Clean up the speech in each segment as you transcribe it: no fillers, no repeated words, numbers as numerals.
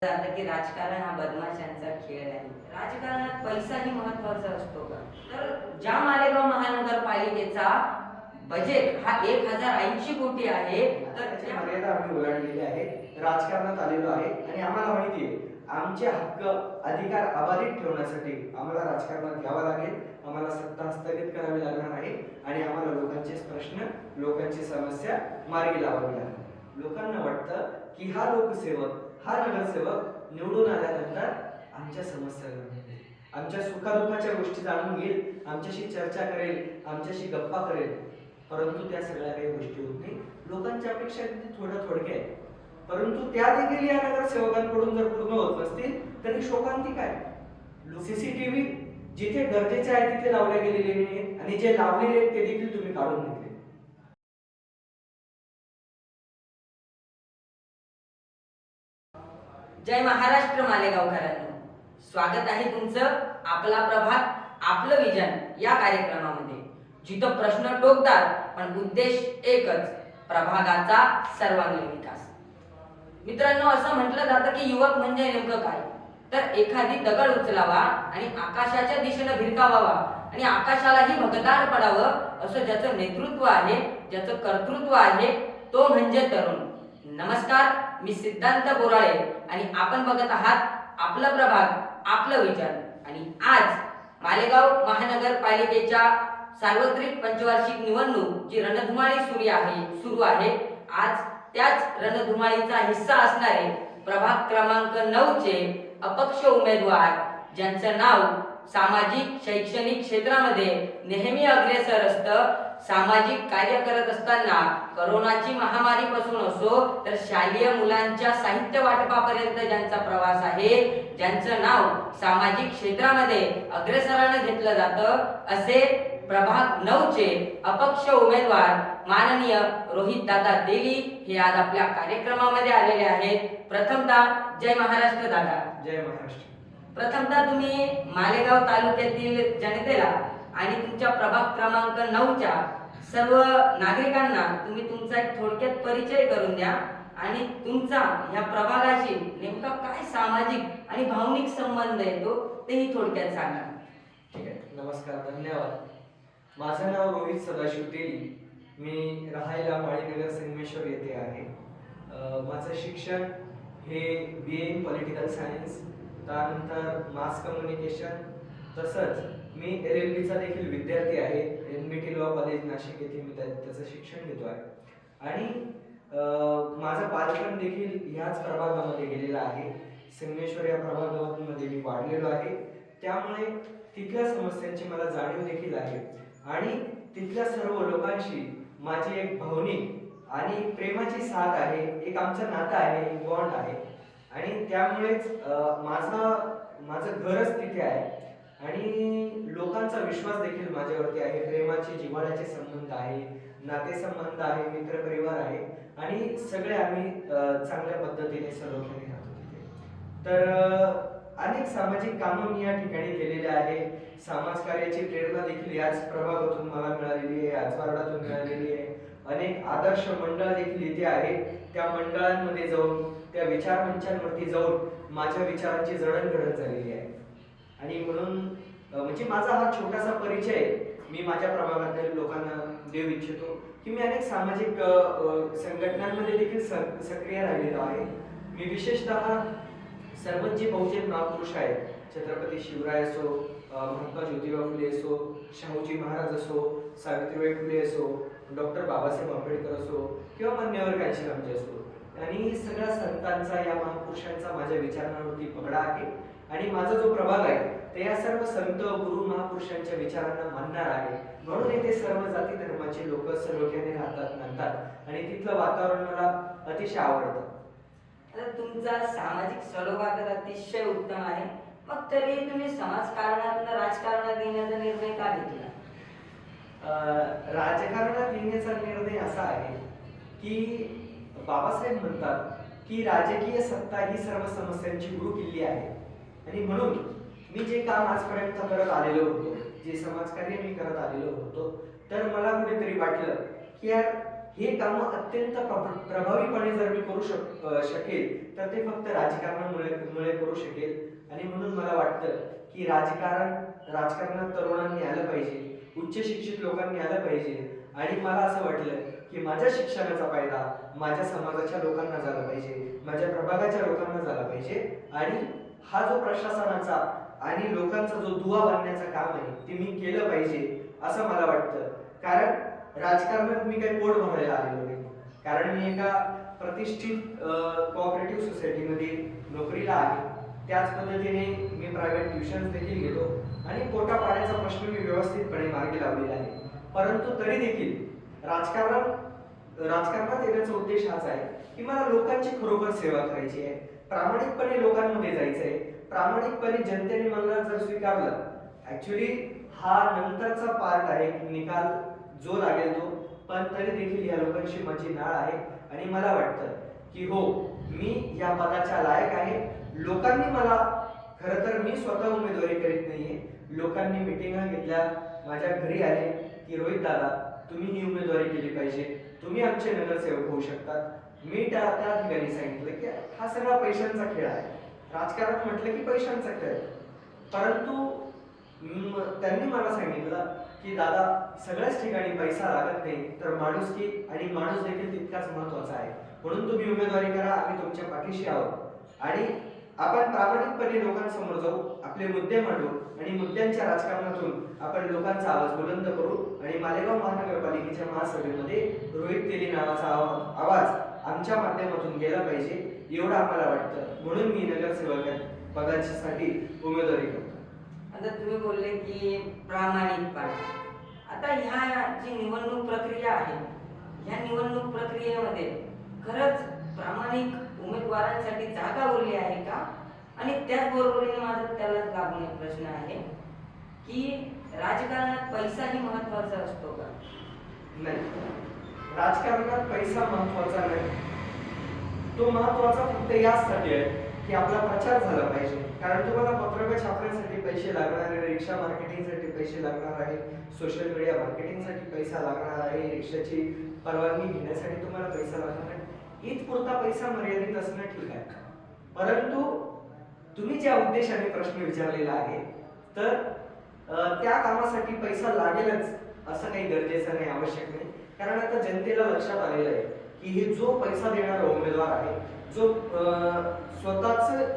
जातं की राजकारण हा बदमाशांचा खेळ आहे. राजकारणात पैसाही महत्वाचा असतो का? तर ज्या मालेगाव महानगरपालिकेचा बजेट हा 1080 कोटी आहे, तर त्याची मर्यादा आम्ही ओलांडलेली आहे. राजकारणात आलेलो आहे आणि आम्हाला माहिती आहे आमचे हक्क अधिकार अबाधित ठेवण्यासाठी आम्हाला राजकारणात यावं लागेल. आम्हाला सत्ता हस्तगत करावी लागणार आहे आणि आम्हाला लोकांचे प्रश्न, लोकांची समस्या मार्गी लावावी लागणार. लोकांना वाटतं की हा लोकसेवक, हा नगरसेवक निवडून आल्यानंतर आमच्या समस्या जाणून घेईल, आमच्या सुखादुःखाच्या गोष्टी जाणून घेईल, आमच्याशी चर्चा करेल, आमच्याशी गप्पा करेल. परंतु त्या सगळ्या काही गोष्टी होत नाही. लोकांच्या अपेक्षा थोडक्या आहेत, परंतु त्या देखील या नगरसेवकांकडून जर पूर्ण होत नसतील तर ही शोकांतिक आहे. सीसीटीव्ही जिथे गरजेचे आहे तिथे लावले गेलेले नाही आणि जे लावलेले आहेत ते देखील तुम्ही काढून घेतले. जय महाराष्ट्र मालेगावकरांनो, स्वागत आहे तुमचं आपला प्रभाग आपलं विजन या कार्यक्रमामध्ये, जिथं प्रश्न टोकतात पण उद्देश एकच, प्रभागाचा सर्वांगीण विकास. मित्रांनो, असं म्हटलं जातं की युवक म्हणजे नेमकं काय? तर एखादी दगड उचलावा आणि आकाशाच्या दिशेने भिरकावावा आणि आकाशालाही भगदाड पडावं असं ज्याचं नेतृत्व आहे, ज्याचं कर्तृत्व आहे, तो म्हणजे तरुण. नमस्कार, मी सिद्धांत बोराळे आणि आपण बघत आहात आपला प्रभाग आपलं विचार. आणि आज मालेगाव महानगरपालिकेच्या सार्वत्रिक पंचवार्षिक निवडणूक जी रणधुमाळी सुरू आहे, आज त्याच रणधुमाळीचा हिस्सा असणारे प्रभाग क्रमांक 9 चे अपक्ष उमेदवार, ज्यांचं नाव सामाजिक शैक्षणिक क्षेत्रामध्ये नेहमी अग्रेसर असतं, सामाजिक कार्य करत असताना करोनाची महामारीपासून असो तर शालेय मुलांच्या साहित्य वाटपापर्यंत ज्यांचा प्रवास आहे, ज्यांचं नाव सामाजिक क्षेत्रामध्ये अग्रेसरानं घेतलं जातं, असे प्रभाग 9 चे अपक्ष उमेदवार माननीय रोहित दादा देली हे आज आपल्या कार्यक्रमामध्ये आलेले आहेत. प्रथमतः जय महाराष्ट्र दादा. जय महाराष्ट्र. प्रथमतः तुम्ही मालेगाव तालुक्यातील जनतेला आणि तुमच्या प्रभाग क्रमांक 9 च्या सर्व नागरिकांना तुम्ही तुमचा एक थोडक्यात परिचय करून द्या आणि तुमचा या प्रभागाशी नेमका काय सामाजिक आणि भावनिक संबंध येतो तेही थोडक्यात सांगा. ठीक आहे, नमस्कार, धन्यवाद. माझं नाव रोहित सदाशिव तेली. मी राहायला माळीनगर संगमेश्वर येथे आहे. माझं शिक्षण हे BA इन पॉलिटिकल सायन्स, त्यानंतर मास कम्युनिकेशन, तसंच मी LLB चा देखील विद्यार्थी आहे. NBT लॉ कॉलेज नाशिक येथे मी त्याचं शिक्षण घेतो आहे आणि माझं बालपण देखील ह्याच प्रभागामध्ये गेलेलं आहे. संगमेश्वर या प्रभागामध्ये मी वाढलेलो आहे, त्यामुळे तिथल्या समस्यांची मला जाणीव देखील आहे आणि तिथल्या सर्व लोकांशी माझी एक भावनिक आणि प्रेमाची साथ आहे, एक आमचं नातं आहे, एक बॉन्ड आहे आणि त्यामुळेच माझं घरच तिथे आहे आणि लोकांचा विश्वास देखील माझ्यावरती आहे. प्रेमाचे जिव्हाळ्याचे संबंध आहे, नातेसंबंध आहे, मित्रपरिवार आहे आणि सगळे आम्ही चांगल्या पद्धतीने सर्वजण राहतो तिथे. तर अनेक सामाजिक कामं मी या ठिकाणी केलेले आहे. समाजकार्याची प्रेरणा देखील याच प्रभागातून मला मिळालेली आहे, याच वार्डातून मिळालेली आहे. अनेक आदर्श मंडळ देखील इथे आहेत. त्या मंडळांमध्ये जाऊन, त्या विचार मंचांवरती जाऊन माझ्या विचारांची जडणघडण झालेली आहे आणि म्हणून म्हणजे माझा हा छोटासा परिचय मी माझ्या प्रभागातील लोकांना देऊ इच्छितो की मी अनेक सामाजिक संघटनांमध्ये देखील सक्रिय राहिलेलो आहे. मी विशेषतः सर्वच जे बहुजन महापुरुष आहेत, छत्रपती शिवराय असो, महात्मा ज्योतिबा फुले असो, शाहूजी महाराज असो, सावित्रीबाई फुले असो, डॉक्टर बाबासाहेब आंबेडकर असो किंवा मान्यवर कांशीरामजी असो, आणि सगळ्या संतांचा, या महापुरुषांचा माझ्या विचारांवरती पगडा आहे आणि माझा जो प्रभाग आहे ते या सर्व संत गुरु महापुरुषांच्या विचारांना मानणार आहे. म्हणून येथे सर्व जाती धर्माचे लोक सर्वजण राहतात, मानतात आणि तिथलं वातावरण मला अतिशय आवडतं. तर तुमचा सामाजिक सलोखा तर अतिशय उत्तम आहे. मग तरी तुम्ही समाजकारणातून राजकारणात येण्याचा निर्णय का घेतला? राजकारणात येण्याचा निर्णय असा आहे की बाबासाहेब म्हणतात की राजकीय सत्ता ही सर्व समस्यांची गुरुकिल्ली आहे आणि म्हणून मी जे काम आजपर्यंत करत आलेलो होतो, जे समाजकार्य मी करत आलेलो होतो, तर मला कुठेतरी वाटलं की यार हे काम अत्यंत प्रभावीपणे जर मी करू शकेल तर ते फक्त राजकारणामुळे करू शकेल. आणि म्हणून मला वाटतं की राजकारणात तरुणांनी आलं पाहिजे, उच्च शिक्षित लोकांनी आलं पाहिजे. आणि मला असं वाटलं की माझ्या शिक्षणाचा फायदा माझ्या समाजाच्या लोकांना झाला पाहिजे, माझ्या प्रभागाच्या लोकांना झाला पाहिजे. आणि हा जो प्रशासनाचा आणि लोकांचा जो दुवा बांधण्याचं काम आहे ते मी केलं पाहिजे असं मला वाटतं. कारण राजकारणात मी काही पोट भरायला आलेलो नाही. कारण मी एका प्रतिष्ठित कोऑपरेटिव्ह सोसायटीमध्ये नोकरीला आहे. त्याच पद्धतीने मी प्रायव्हेट ट्युशन्स देखील घेतो आणि पोटा पाण्याचा प्रश्न मी व्यवस्थितपणे मार्गी लावलेला आहे. परंतु तरी देखील राजकारणात येण्याचा उद्देश हाच आहे की मला लोकांची खरोखर सेवा करायची आहे, प्रामाणिकपणे लोकांमध्ये जायचं आहे, प्रामाणिकपणे जनतेने मला जर स्वीकारलं. ऍक्च्युली हा नंतरचा पार्ट आहे, निकाल जो लागेल तो. पण तरी देखील या लोकांशी माझी नाळ आहे आणि मला वाटतं की हो, मी या पदाच्या लायक आहे. लोकांनी मला, खरं तर मी स्वतः उमेदवारी करीत नाहीये, लोकांनी मिटिंगा घेतल्या, माझ्या घरी आले की रोहित दादा तुम्ही ही उमेदवारी केली पाहिजे, तुम्ही आमचे नगरसेवक होऊ शकतात. मी त्या ठिकाणी सांगितलं की हा सगळा पैशांचा खेळ आहे. राजकारण म्हटलं की पैशांचा खेळ. परंतु त्यांनी मला सांगितलं की दादा सगळ्याच ठिकाणी पैसा लागत नाही, तर माणुसकी आणि माणूस देखील तितकाच महत्वाचा आहे. म्हणून तुम्ही उमेदवारी करा, आम्ही तुमच्या पाठीशी आहोत आणि आपण प्रामाणिकपणे लोकांसमोर जाऊ, आपले मुद्दे मांडू आणि मुद्द्यांच्या राजकारणातून आपण लोकांचा आवाज बुलंद करू. आणि मालेगाव महानगरपालिकेच्या महासभेमध्ये रोहित तेली नावाचा आवाज आमच्या माध्यमातून गेला पाहिजे एवढं आम्हाला वाटतं. म्हणून मी नगरसेवक पदासाठी उमेदवारी करतो. आता तुम्ही बोलले की प्रामाणिकपणे. आता ह्या जी निवडणूक प्रक्रिया आहे, ह्या निवडणूक प्रक्रियेमध्ये खरंच प्रामाणिक उमेदवारांसाठी जागा उरली आहे का? आणि त्याचबरोबरीने माझा त्याला लागून एक प्रश्न आहे की राजकारणात पैसाही महत्वाचा असतो का? नाही, राजकारणात पैसा महत्वाचा नाही. तो महत्वाचा फक्त यासाठी आहे की आपला प्रचार झाला पाहिजे. कारण तुम्हाला पत्रक छापण्यासाठी पैसे लागणार आहे, रिक्षा मार्केटिंगसाठी पैसे लागणार आहे, सोशल मीडिया मार्केटिंगसाठी पैसा लागणार आहे, रिक्षाची परवानगी घेण्यासाठी तुम्हाला पैसा लागणार आहे. इथपुरता पैसा मर्यादित असणं ठीक आहे. परंतु तुम्ही ज्या उद्देशाने प्रश्न विचारलेला आहे तर त्या कामासाठी पैसा लागेलच असं काही गरजेचं नाही, आवश्यक नाही. कारण आता जनतेला लक्षात आलेलं आहे की हे जो पैसा देणारा उमेदवार आहे, जो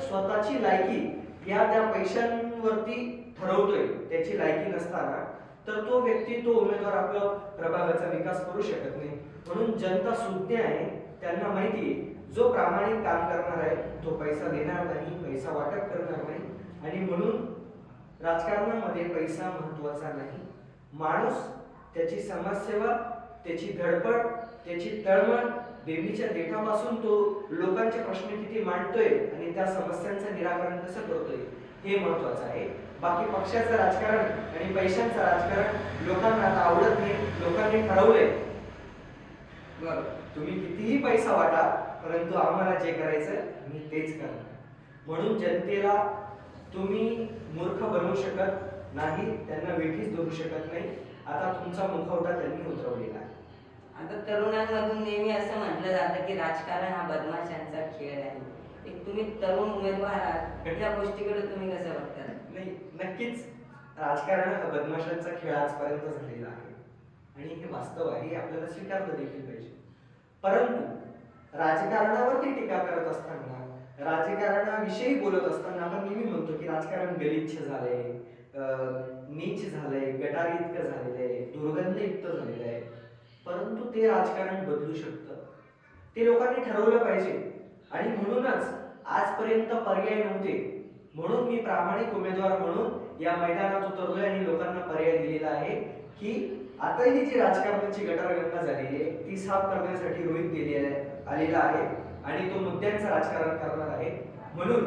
स्वतःची लायकी या त्या पैशांवरती ठरवतोय, त्याची लायकी नसताना तर तो व्यक्ती, तो उमेदवार आपला प्रभागाचा विकास करू शकत नाही. म्हणून जनता सुज्ञ आहे, त्यांना माहिती आहे जो प्रामाणिक काम करणार आहे तो पैसा देणार नाही, पैसा वाटप करणार नाही. आणि म्हणून राजकारणामध्ये पैसा महत्वाचा नाही. माणूस, त्याची समाजसेवा, त्याची धडपड, त्याची तळमळ, देवीच्या देठापासून तो लोकांचे प्रश्न किती मांडतोय आणि त्या समस्यांचं निराकरण कसं करतोय हे महत्वाचं आहे. बाकी पक्षाचं राजकारण आणि पैशांचं राजकारण लोकांना आता आवडत नाही. लोकांनी ठरवलंय तुम्ही कितीही पैसा वाटा, परंतु आम्हाला जे करायचं मी तेच करणार. म्हणून जनतेला तुम्ही मूर्ख बनवू शकत नाही, त्यांना वेठीच धरू शकत नाही. आता तुमचा मुखवटा त्यांनी उतरवलेला आहे. आता तरुणांमधून नेहमी असं म्हटलं जातं की राजकारण हा बदमाशांचा खेळ आहे. एक तुम्ही तरुण उमेदवार आहात, या गोष्टीकडे तुम्ही कसं बघता? नाही, नक्कीच राजकारण हा बदमाशांचा खेळ आजपर्यंत झालेला आहे आणि हे वास्तव आहे, हे आपल्याला स्वीकारलं देखील पाहिजे. परंतु राजकारणावरती टीका करत असताना, राजकारणाविषयी बोलत असताना आपण नेहमी म्हणतो की राजकारण गलिच्छ झालंय, नीच झालंय, गटारी इतकं झालेलं आहे, दुर्गंधयुक्त झालेलं आहे. परंतु ते राजकारण बदलू शकतं, ते लोकांनी ठरवलं पाहिजे. आणि म्हणूनच आजपर्यंत पर्याय नव्हते, म्हणून मी प्रामाणिक उमेदवार म्हणून या मैदानात उतरलोय आणि लोकांना पर्याय दिलेला आहे की आता ही जी राजकारणाची गटारगंगा झालेली आहे ती साफ करण्यासाठी रोहित आलेला आहे आणि तो मुद्द्यांचं राजकारण करणार आहे. म्हणून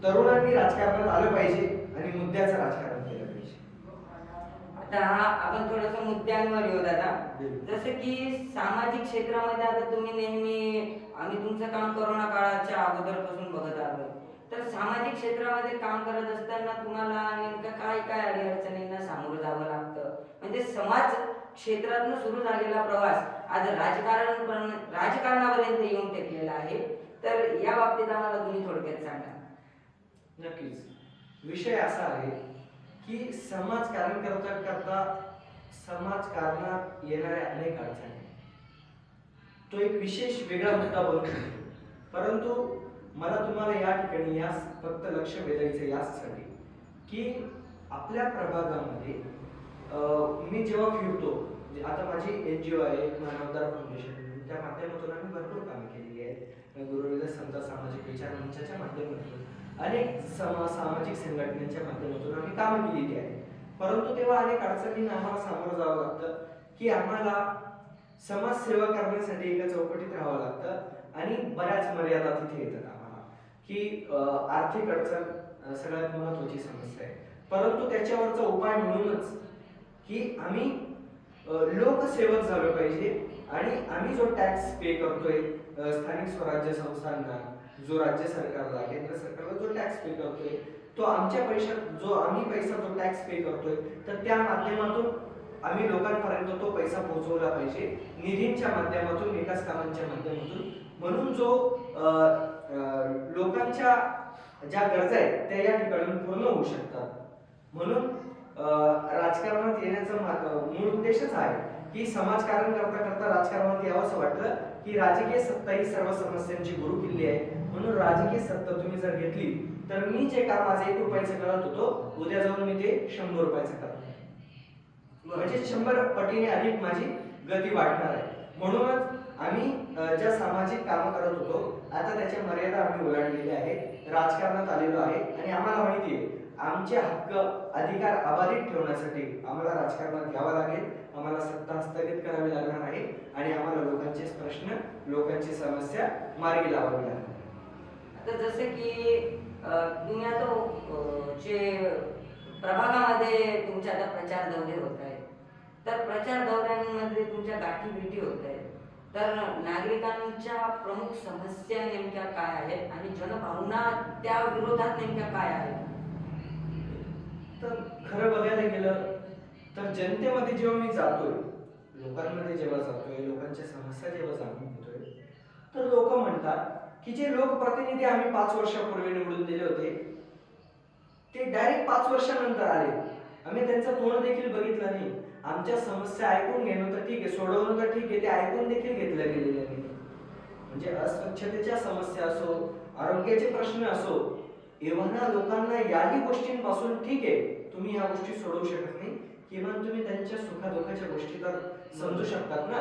तरुणांनी राजकारणात आलं पाहिजे आणि मुद्द्याचं राजकारण केलं पाहिजे. आता आपण थोडंसं मुद्द्यांवर येऊ दादा. जसं की सामाजिक क्षेत्रामध्ये आता तुम्ही नेहमी, आम्ही तुमचं काम कोरोना काळाच्या अगोदरपासून बघत आलो, तर सामाजिक क्षेत्रामध्ये काम करत असताना तुम्हाला नेमकं काय काय अडीअडचणींना सामोरं जावं लागतं? म्हणजे समाज क्षेत्रातून सुरू झालेला प्रवास आज राजकारणापर्यंत येऊन टेकलेला आहे. तर या बाबतीत आम्हाला तुम्ही थोडक्यात सांगा. नक्कीच. विषय असा आहे की समाजकारण करता करता समाजकारणात येणाऱ्या अनेक अडचणी तो एक विशेष वेगळा मुद्दा बनतो. परंतु मला तुम्हाला या ठिकाणी यास फक्त लक्ष वेधायचं यासाठी की आपल्या प्रभागामध्ये मी जेव्हा फिरतो, म्हणजे आता माझी NGO आहे मानवतार फाउंडेशन, त्या माध्यमातून आम्ही भरपूर कामे केलेली आहेत. गुरुविद समता सामाजिक विचार मंचाच्या माध्यमातून अनेक सामाजिक संघटनांच्या माध्यमातून आम्ही कामे केलेली आहेत. परंतु तेव्हा अनेक अडचणींना आम्हाला सामोरं जावं लागतं की आम्हाला समाजसेवा करण्यासाठी एका चौकटीत राहावं लागतं आणि बऱ्याच मर्यादा तिथे येतात आम्हाला की आर्थिक अडचण सगळ्यात महत्त्वाची समस्या आहे. परंतु त्याच्यावरचा उपाय म्हणूनच की आम्ही लोकसेवक झालो पाहिजे आणि आम्ही जो टॅक्स पे करतोय स्थानिक स्वराज्य संस्थांना, जो राज्य सरकारला, केंद्र सरकारला जो टॅक्स पे करतोय, तो आमच्या पैशात जो आम्ही पैसा जो टॅक्स पे करतोय तर त्या माध्यमातून आम्ही लोकांपर्यंत तो पैसा पोहोचवला पाहिजे, निधींच्या माध्यमातून, विकास कामांच्या माध्यमातून. म्हणून जो लोकांच्या ज्या गरजा आहेत त्या या ठिकाणी पूर्ण होऊ शकतात. म्हणून राजकारणात येण्याचा मूळ उद्देशच आहे की समाजकारण करता करता राजकारणात यावं असं वाटलं की राजकीय सत्ता ही सर्व समस्यांची गुरु किल्ली आहे. म्हणून राजकीय सत्ता तुम्ही जर घेतली तर मी जे काम आज 1 रुपयाचं करत होतो उद्या जाऊन मी ते 100 रुपयाचं करणार, म्हणजे 100 पटीने अधिक माझी गती वाढणार आहे. म्हणूनच आम्ही ज्या सामाजिक कामं करत होतो आता त्याच्या मर्यादा आम्ही ओलांडलेल्या आहेत, राजकारणात आलेलो आहे आणि आम्हाला माहिती आहे आमचे हक्क अधिकार अबाधित ठेवण्यासाठी आम्हाला राजकारणात यावं लागेल, आम्हाला सत्ता हस्तगत करावी लागणार आहे आणि आम्हाला लोकांचे प्रश्न, लोकांची समस्या मार्गी लावावी लागणार. आता जसं की तुम्ही आता जे प्रभागामध्ये तुमच्या आता प्रचार दौरे होत आहेत, तर प्रचार दौऱ्यांमध्ये तुमच्या गाठी भेटी होत आहेत, तर नागरिकांच्या प्रमुख समस्या नेमक्या काय आहेत आणि जनभावना त्या विरोधात नेमक्या काय आहेत? तर खरं बघायला गेलं तर जनतेमध्ये जेव्हा मी जातोय, लोकांमध्ये जेव्हा जातोय, लोकांच्या समस्या जेव्हा जाणून घेतोय, तर लोक म्हणतात की जे लोकप्रतिनिधी आम्ही 5 वर्षापूर्वी निवडून दिले होते ते डायरेक्ट 5 वर्षानंतर आले, आम्ही त्यांचं तोंड देखील बघितलं नाही. आमच्या समस्या ऐकून घेणं तर ठीक आहे, सोडवणं तर ठीक आहे, ते ऐकून देखील घेतल्या गेलेल्या नाही. म्हणजे अस्वच्छतेच्या समस्या असो, आरोग्याचे प्रश्न असो, एव्हाना लोकांना याही गोष्टींपासून ठीक आहे तुम्ही या गोष्टी सोडवू शकत नाही, किंवा तुम्ही त्यांच्या सुखादुःखाच्या गोष्टी तर समजू शकतात ना.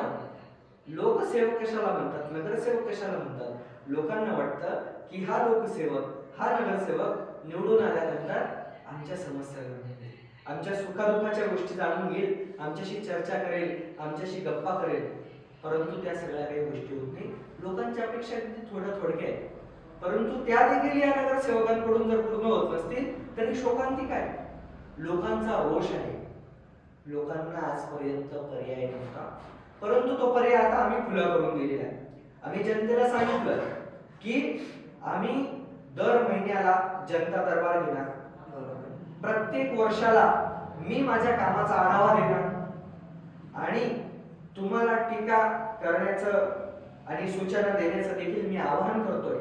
लोकसेवक कशाला म्हणतात, नगरसेवक कशाला म्हणतात? लोकांना वाटतं की हा लोकसेवक, हा नगरसेवक निवडून आल्यानंतर आमच्या समस्या जाणून घेईल, आमच्या सुखादुःखाच्या गोष्टी जाणून घेईल, आमच्याशी चर्चा करेल, आमच्याशी गप्पा करेल. परंतु त्या सगळ्या काही गोष्टी होत नाही. लोकांच्या अपेक्षा थोड्या आहेत, परंतु त्या देखील या नगरसेवकांकडून जर पूर्ण होत नसतील तरी शोकांतिक आहे. लोकांचा रोष आहे, लोकांना आजपर्यंत पर्याय नव्हता, परंतु तो पर्याय आता आम्ही खुला करून दिलेला आहे. आम्ही जनतेला सांगितलं की आम्ही दर महिन्याला जनता दरबार घेणार, प्रत्येक वर्षाला मी माझ्या कामाचा आढावा देणार आणि तुम्हाला टीका करण्याचं आणि सूचना देण्याचं देखील मी आवाहन करतोय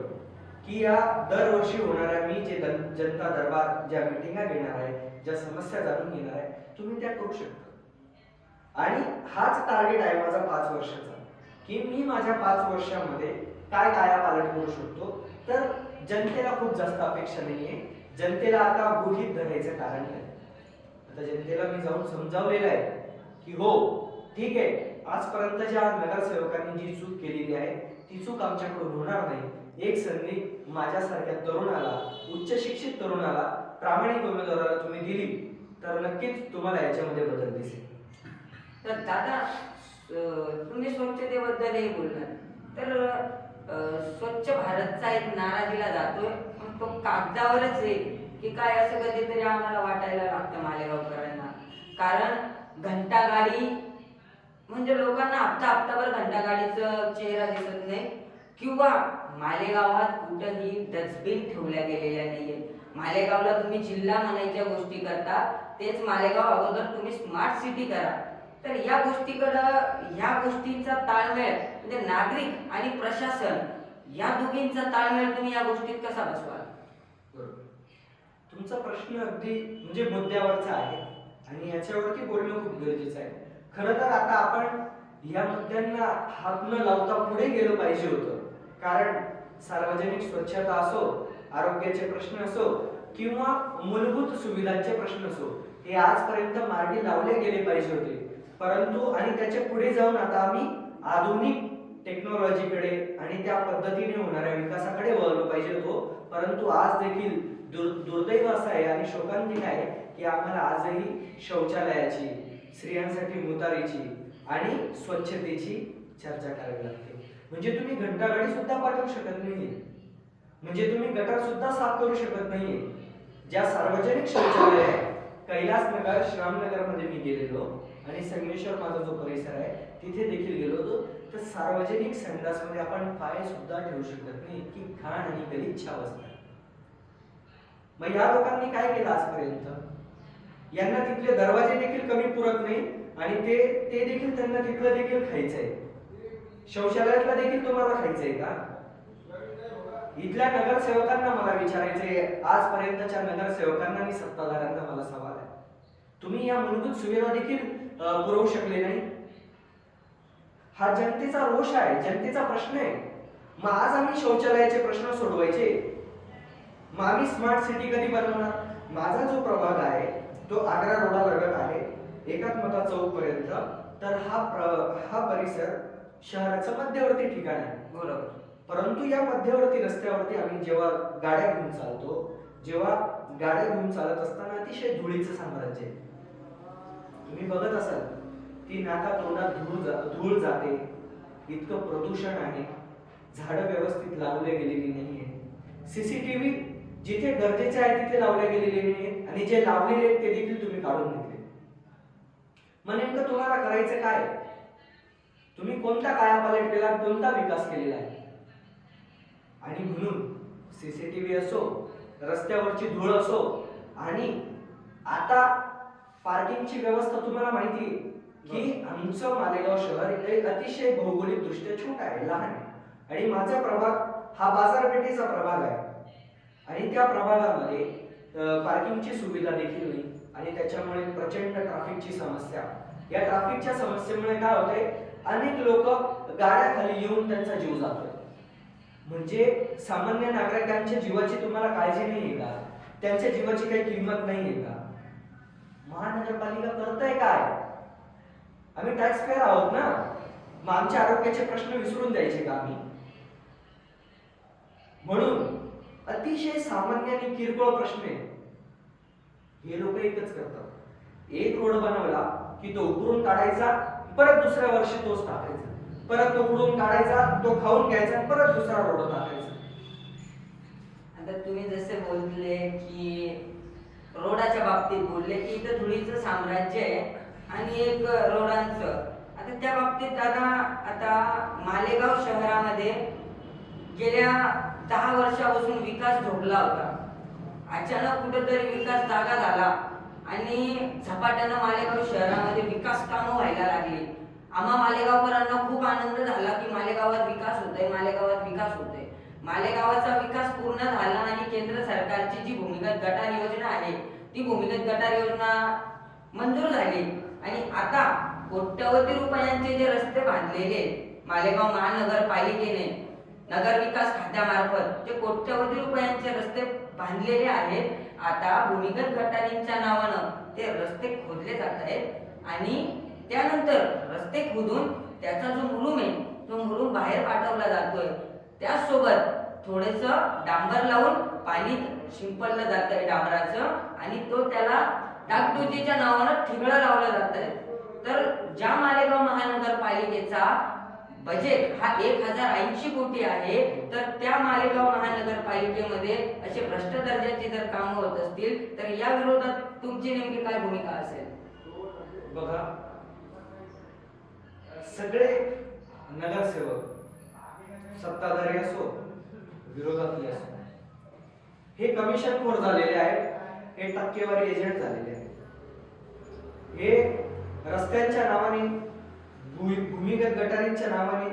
की या दरवर्षी होणाऱ्या मी जे जनता दरबार, ज्या मिटिंगा घेणार आहे, ज्या समस्या जाणून घेणार आहे, तुम्ही त्या करू शकता. आणि हाच टार्गेट आहे माझा 5 वर्षाचा की मी माझ्या 5 वर्षामध्ये काय कायापालट करू शकतो. तर जनतेला खूप जास्त अपेक्षा नाहीये, जनतेला आता गृहीत धरायचं कारण नाही. आता जनतेला मी जाऊन समजावलेलं आहे की हो ठीक आहे, आजपर्यंत ज्या नगरसेवकांनी जी चूक केलेली आहे ती चूक आमच्याकडून होणार नाही. एक संधी माझ्यासारख्या तरुणाला, उच्च शिक्षित तरुणाला, प्रामाणिक उमेदवाराला तुम्ही दिली तर नक्कीच तुम्हाला याच्यामध्ये बदल दिसेल. तर दादा, तुम्ही स्वच्छतेबद्दलही बोललात, तर स्वच्छ भारतचा एक नारा दिला जातोय, पण तो कागदावरच आहे की काय असं कधीतरी आम्हाला वाटायला लागतं मालेगावकरांना. कारण घंटागाडी म्हणजे लोकांना हप्ताभर घंटागाडीचं चेहरा दिसत नाही, किंवा मालेगावात कुठंही डस्टबिन ठेवल्या गेलेल्या नाहीये. मालेगावला तुम्ही जिल्हा म्हणायच्या गोष्टी करता, तेच मालेगाव अगोदर तुम्ही स्मार्ट सिटी करा. तर ह्या गोष्टींचा ताळमेळ म्हणजे नागरिक आणि प्रशासन या दोघींचा ताळमेळ तुम्ही या गोष्टीत कसा बसवाल? बरोबर. तुमचा प्रश्न अगदी म्हणजे मुद्द्यावरचा आहे आणि याच्यावरती बोलणं खूप गरजेचं आहे. खरं तर आता आपण या मुद्द्यांना हात न लावता पुढे गेलो पाहिजे होतं. कारण सार्वजनिक स्वच्छता असो, आरोग्याचे प्रश्न असो किंवा मूलभूत सुविधांचे प्रश्न असो, हे आजपर्यंत मार्गी लावले गेले पाहिजे होते. परंतु आणि त्याच्या पुढे जाऊन आता आम्ही आधुनिक टेक्नॉलॉजीकडे आणि त्या पद्धतीने होणाऱ्या विकासाकडे वळलो पाहिजे होतो. परंतु आज देखील दुर्दैव असं आहे आणि शोकांतिक आहे की आम्हाला आजही शौचालयाची, स्त्रियांसाठी मुतारीची आणि स्वच्छतेची चर्चा करावी लागते. म्हणजे तुम्ही घंटागाडी सुद्धा पाठवू शकत नाहीये, म्हणजे तुम्ही गटार सुद्धा साफ करू शकत नाहीये. ज्या सार्वजनिक शौचालय आहे, कैलासनगर, श्रामनगर मध्ये मी गेलेलो आणि संगमेश्वर माझा जो परिसर आहे तिथे देखील गेलो होतो. तर सार्वजनिक संडास मध्ये आपण पाय सुद्धा ठेवू शकत नाही, इतकी घाण आणि गलिच्छ अवस्था आहे. मग या लोकांनी काय केलं आजपर्यंत? यांना तिथले दरवाजे देखील कमी पुरत नाही आणि ते देखील त्यांना तिथलं देखील खायचंय. शौचालयातला देखील तुम्हाला खायचंय का? इथल्या नगरसेवकांना मला विचारायचंय, आजपर्यंतच्या नगरसेवकांना आणि सत्ताधाऱ्यांना मला सवाल आहे, तुम्ही या मूलभूत सुविधा देखील पुरवू शकले नाही. हा जनतेचा रोष आहे, जनतेचा प्रश्न आहे. मग आज आम्ही शौचालयाचे प्रश्न सोडवायचे, मग आम्ही स्मार्ट सिटी कधी बनवणार? माझा जो प्रभाग आहे तो आग्रा रोडा लगत आहे, एकात्मता चौक पर्यंत. तर हा परिसर शहराचं मध्यवर्ती ठिकाण आहे. बरोबर. परंतु या मध्यवर्ती रस्त्यावरती आम्ही जेव्हा गाड्या घेऊन चालत असताना अतिशय धुळीचं साम्राज्य आहे. तुम्ही बघत असाल की नाका तोंडात धूळ जाते, इतकं प्रदूषण आहे, झाडं व्यवस्थित लावले गेलेली नाहीये, सीसीटीव्ही जिथे गरजेचे आहे तिथे लावले गेलेले नाहीये आणि जे लावलेले आहेत ते देखील तुम्ही काढून घेतले. मग नेमकं तुम्हाला करायचं काय? तुम्ही कोणता कायापालट केला, कोणता विकास केलेला आहे? आणि म्हणून सीसीटीव्ही असो, रस्त्यावरची धूळ असो आणि आता पार्किंगची व्यवस्था, तुम्हाला माहिती आहे की आमचं मालेगाव शहर एक अतिशय भौगोलिक दृष्ट्या छोटा आहे, लहान आहे आणि माझा प्रभाग हा बाजारपेठेचा प्रभाग आहे आणि त्या प्रभागामध्ये पार्किंगची सुविधा देखील नाही आणि त्याच्यामुळे प्रचंड ट्रॅफिकची समस्या. या ट्रॅफिकच्या समस्येमुळे काय होतंय, अनेक लोक गाड्या खाली येऊन त्यांचा जीव जातोय. म्हणजे सामान्य नागरिकांच्या जीवाची तुम्हाला काळजी नाहीये का? त्यांच्या जीवाची काही किंमत नाहीये का? महानगरपालिका करतंय काय? आम्ही टॅक्स पेअर आहोत ना, मग आमच्या आरोग्याचे प्रश्न विसरून द्यायचे का आम्ही? म्हणून अतिशय सामान्य आणि किरकोळ प्रश्न आहे. हे लोक एकच करतात, एक रोड बनवला की तो उकरून काढायचा, परत दुसऱ्या वर्षी तोच टाकायचा, परत तो उकरून काढायचा, तो खाऊन घ्यायचा, परत दुसरा रोड टाकायचा. आता तुम्ही जसे बोलले की रोडाच्या बाबतीत बोलले की इथं धुळीचं साम्राज्य आहे आणि एक रोडांचं. आता त्या बाबतीत आता मालेगाव शहरामध्ये गेल्या 10 वर्षापासून विकास ढोकला होता. अचानक कुठेतरी विकास जागा झाला आणि झपाट्यानं मालेगाव शहरामध्ये विकास कामं व्हायला लागली. आम्हा मालेगावकरांना खूप आनंद झाला की मालेगावात विकास होतोय, मालेगावात विकास होतोय. मालेगावाचा विकास पूर्ण झाला आणि केंद्र सरकारची जी भूमिगत गटार योजना आहे ती भूमिगत गटार योजना मंजूर झाली आणि आता कोट्यवधी रुपयांचे जे रस्ते बांधलेले मालेगाव महानगरपालिकेने नगर विकास खात्यामार्फत जे कोट्यवधी रुपयांचे रस्ते बांधलेले आहेत, आता भूमिगत गटारींच्या नावानं ते रस्ते खोदले जात आहेत आणि त्यानंतर रस्ते खोदून त्याचा जो मुरुम आहे तो मुरुम बाहेर पाठवला जातोय. त्याचसोबत थोडंसं डांबर लावून पाणी शिंपडलं जात आहे डांबराचं आणि तो त्याला डागडुजीच्या नावानं ठिगळं लावलं जात आहे. तर ज्या मालेगाव महानगरपालिकेचा बजेट हा 1080 कोटी आहे, तर त्या मालेगाव महानगरपालिकेमध्ये असे भ्रष्ट दर्जाची जर कामं होत असतील तर या विरोधात तुमची नेमकी काय भूमिका असेल? बघा, सगळे नगरसेवक सत्ताधारी असो विरोधातले असो हे कमिशन खोर झालेले आहेत, हे टक्केवारी एजंट झालेले आहेत. हे रस्त्यांच्या नावाने, भूमिगत गटारींच्या नावाने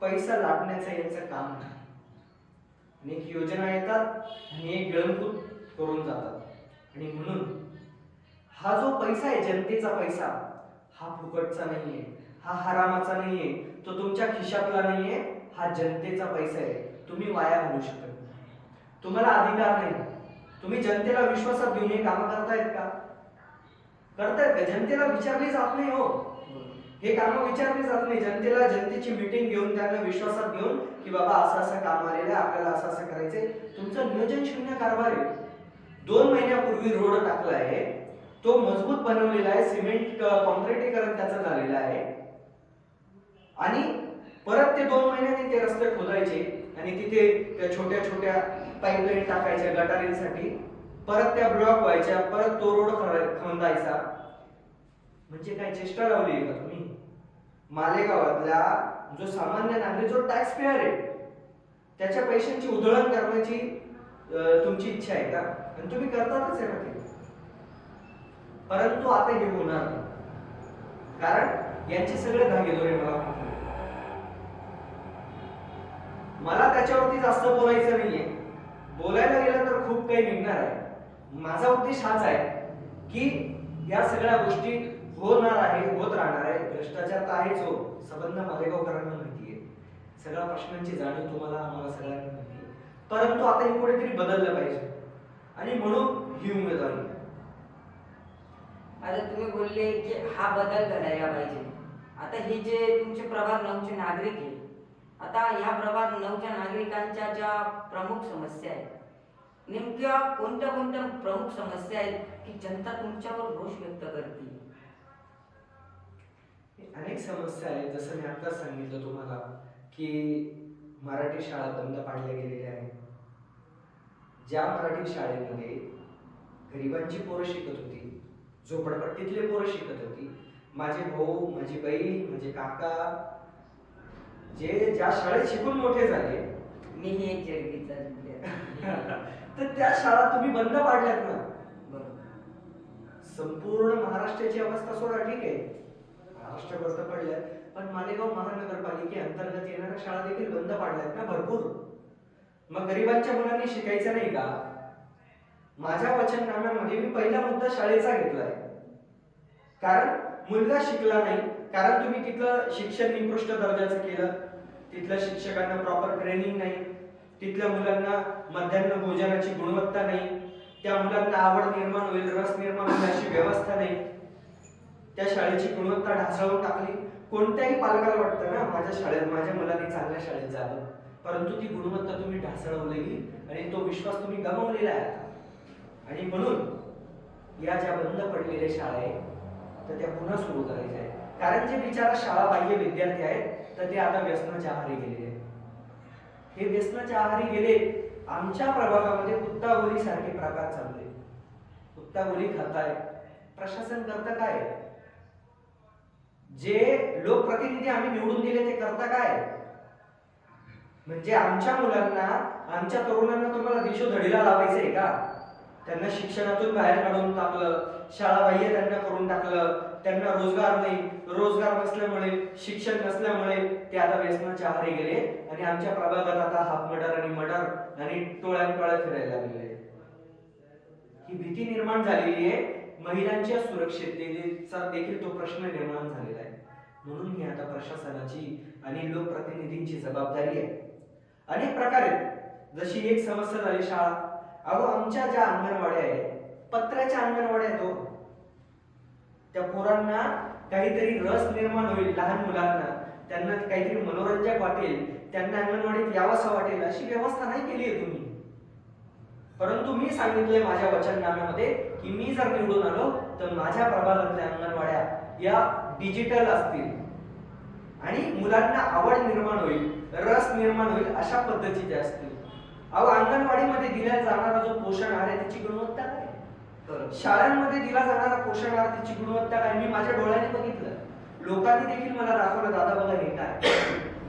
पैसा लाटण्याचं यांचं काम नाही. अनेक योजना येतात आणि एक गिळंकृत करून जातात. आणि म्हणून हा जो पैसा आहे, जनतेचा पैसा, हा फुकटचा नाहीये, हा हरामाचा नाहीये, तो तुमच्या खिशातला नाहीये, हा जनतेचा पैसा आहे. तुम्ही वाया घालवू शकत नाही. तुम्हाला अधिकार नाही. तुम्ही जनतेला विश्वासात घेऊन हे काम करतायत का? करतायत का? जनतेला विचारली जात नाही हो. हे काम विचारली जात नाही जनतेला. जनतेची मीटिंग घेऊन त्यांना विश्वासात घेऊन की बाबा असं असं काम आलेलं आहे, आपल्याला असं असं करायचंय. तुमचं नियोजन शून्य कारभार आहे. 2 महिन्यापूर्वी रोड टाकला आहे, तो मजबूत बनवलेला आहे, सिमेंट कॉन्क्रिटीकरण त्याचं झालेलं आहे. आणि परत ते 2 महिन्यांनी ते रस्ते खोदायचे आणि तिथे त्या छोट्या छोट्या पाईपलाईन टाकायच्या गटारींसाठी, परत त्या ब्लॉक व्हायच्या, परत तो रोड खंदायचा. म्हणजे काय चेष्टा लावली आहे का तुम्ही? मालेगावातला जो सामान्य नागरिक, जो टॅक्स पेअर आहे, त्याच्या पैशांची उधळण करण्याची तुमची इच्छा आहे का? आणि तुम्ही करतातच आहे ना ते. परंतु आता हे होणार नाही, कारण यांचे सगळे धागेदोरे मला त्याच्यावरती जास्त बोलायचं नाहीये. बोलायला गेलं तर खूप काही निघणार आहे. माझा उद्देश हाच आहे की या सगळ्या गोष्टी होणार आहे, होत राहणार आहे. भ्रष्टाचार तर आहेच हो, संबंध मालेगावकरांना माहिती आहे. सगळ्या प्रश्नांची जाणीव तुम्हाला, आम्हाला सगळ्यांना माहिती आहे. परंतु आता हे कुठेतरी बदललं पाहिजे आणि म्हणून ही उमेदवारी. आता तुम्ही बोलले की हा बदल घडायला पाहिजे. आता हे जे तुमचे प्रभाग 9चे नागरिक आहे, आता ह्या प्रभाग 9च्या नागरिकांच्या ज्या प्रमुख समस्या आहेत, नेमक्या कोणत्या कोणत्या प्रमुख समस्या आहेत की जनता तुमच्यावर रोष व्यक्त करते? अनेक समस्या आहेत. जसं मी आता सांगितलं तुम्हाला की मराठी शाळा बंद पाडल्या गेलेल्या आहेत. ज्या मराठी शाळेमध्ये गरिबांची पोरं शिकत होती, झोपडपट्टीतले पोरं शिकत होती, माझे भाऊ, माझी बहीण, माझे काका, जे ज्या शाळेत शिकून मोठे झाले, मीही एक जर्गीचा तर त्या शाळा तुम्ही बंद पाडल्यात ना. बरोबर. संपूर्ण महाराष्ट्राची अवस्था सोडा, ठीक आहे, महाराष्ट्र बंद पडल्यात, पण मालेगाव महानगरपालिकेअंतर्गत येणाऱ्या शाळा देखील बंद पाडल्यात ना भरपूर. मग गरिबांच्या मुलांनी शिकायचं नाही का? माझ्या वचननाम्यामध्ये मी पहिला मुद्दा शाळेचा घेतलाय. कारण मुलगा शिकला नाही, कारण तुम्ही तिथलं शिक्षण निकृष्ट दर्जाचं केलं, तिथल्या शिक्षकांना प्रॉपर ट्रेनिंग नाही, तिथल्या मुलांना मध्यान्ह भोजनाची गुणवत्ता नाही, त्या मुलांना आवड निर्माण होईल, रस निर्माण होईल अशी व्यवस्था नाही, त्या शाळेची गुणवत्ता ढासळून टाकली. कोणत्याही पालकाला वाटतं ना माझ्या मुलांनी चांगल्या शाळेत जावं, परंतु ती गुणवत्ता तुम्ही ढासळवलेली आणि तो विश्वास तुम्ही गमावलेला आहे. आणि म्हणून या ज्या बंद पडलेल्या शाळा आहेत तर त्या पुन्हा सुरू करायच्या आहेत. कारण जे बिचारा शाळा बाह्य विद्यार्थी आहेत तर ते आता व्यसनाच्या आहारी गेलेले आहेत. हे व्यसनाच्या आहारी गेले. आमच्या प्रभागामध्ये कुत्तागोली सारखे प्रकार चालले. कुत्तागोली खाताय, प्रशासन करतं काय? जे लोकप्रतिनिधी आम्ही निवडून दिले ते करता काय? म्हणजे आमच्या मुलांना, आमच्या तरुणांना तुम्हाला दिशोधडीला लावायचंय का? त्यांना शिक्षणातून बाहेर काढून टाकलं, शाळा बाह्य त्यांना करून टाकलं, त्यांना रोजगार नाही, रोजगार नसल्यामुळे, शिक्षण नसल्यामुळे ते आता व्यसनाच्या आहारी गेले आणि आमच्या प्रभागात आता हाफ मर्डर आणि मर्डर आणि टोळ्या फिरायला लागले. ही भीती निर्माण झालेली आहे. महिलांच्या सुरक्षिततेचा देखील तो प्रश्न निर्माण झालेला आहे. म्हणून ही आता प्रशासनाची आणि लोकप्रतिनिधींची जबाबदारी आहे. अनेक प्रकारे जशी एक समस्या झाली शाळा. अहो, आमच्या ज्या अंगणवाड्या आहेत, पत्र्याच्या अंगणवाड्या आहेत, त्या पोरांना काहीतरी रस निर्माण होईल, लहान मुलांना त्यांना काहीतरी मनोरंजक वाटेल, त्यांना अंगणवाडीत यावंसं वाटेल अशी व्यवस्था नाही केली आहे तुम्ही. परंतु मी सांगितलंय माझ्या वचननाम्यामध्ये की मी जर निवडून आलो तर माझ्या प्रभागातल्या अंगणवाड्या या डिजिटल असतील आणि मुलांना आवड निर्माण होईल, रस निर्माण होईल अशा पद्धतीच्या असतील. अहो, अंगणवाडीमध्ये दिला जाणारा जो पोषण आहार आहे त्याची गुणवत्ता काय? शाळांमध्ये दिला जाणारा पोषण आहार त्याची गुणवत्ता काय? मी माझ्या डोळ्याने बघितलं. लोकांनी देखील मला दाखवलं, दादा बघा हे काय.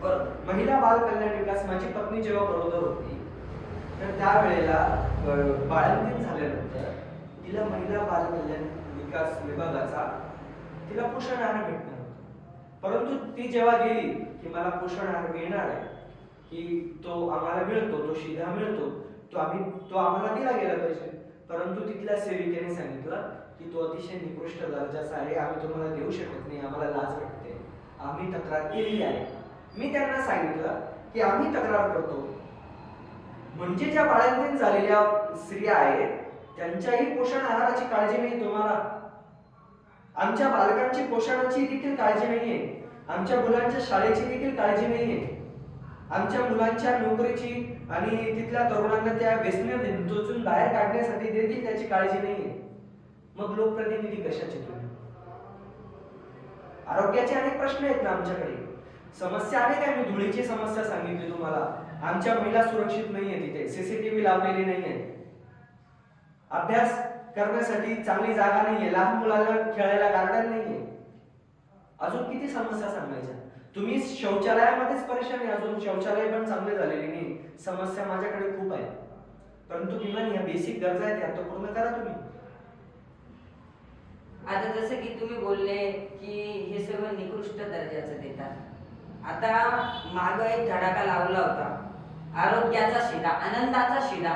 बरं, महिला बाल कल्याण विकास, माझी पत्नी जेव्हा बरोबर होती तर त्यावेळेला बाळंतीण झाल्यानंतर तिला महिला बाल कल्याण विकास विभागाचा तिला पोषण आहार भेटणार होता. परंतु ती जेव्हा गेली की मला पोषण आहार मिळणार आहे, की तो आम्हाला मिळतो, तो शिधा मिळतो, तो आम्हाला दिला गेला पाहिजे. परंतु तिथल्या सेविकेने सांगितलं की तो अतिशय निकृष्ट दर्जाचा आहे, आम्ही तुम्हाला देऊ शकत नाही, आम्हाला लाज वाटते, आम्ही तक्रार केली आहे. मी त्यांना सांगितलं की आम्ही तक्रार करतो, म्हणजे ज्या बाळंतीण झालेल्या स्त्रिया आहेत त्यांच्याही पोषण आहाराची काळजी नाही तुम्हाला, आमच्या बालकांची पोषणाची देखील काळजी नाहीये, आमच्या मुलांच्या शाळेची देखील काळजी नाहीये, आमच्या मुलांच्या नोकरीची आणि तिथल्या तरुणांना त्या व्यसनातून बाहेर काढण्यासाठी देखील त्याची काळजी नाहीये. मग लोकप्रतिनिधी कशाचे तुम्ही? आरोग्याचे अनेक प्रश्न आहेत ना आमच्याकडे, समस्या अनेक आहे. मी धुळीची समस्या सांगितली तुम्हाला, आमच्या महिला सुरक्षित नाहीये, तिथे सीसीटीव्ही लावलेली नाहीये, अभ्यास करण्यासाठी चांगली जागा नाहीये, लहान मुलांना खेळायला गार्डन नाहीये. अजून किती समस्या सांगायच्या? तुम्ही शौचालयामध्येच परेशान आहे, अजून शौचालय पण चांगले झालेले नाही. समस्या माझ्याकडे खूप आहे, परंतु किमान या बेसिक गरजा आहेत त्या पूर्ण करा तुम्ही. आता जसं की तुम्ही बोलले की हे सगळं निकृष्ट दर्जाचं देतात. आता माग एक धडाका लावला होता, आरोग्याचा शिधा, आनंदाचा शिधा.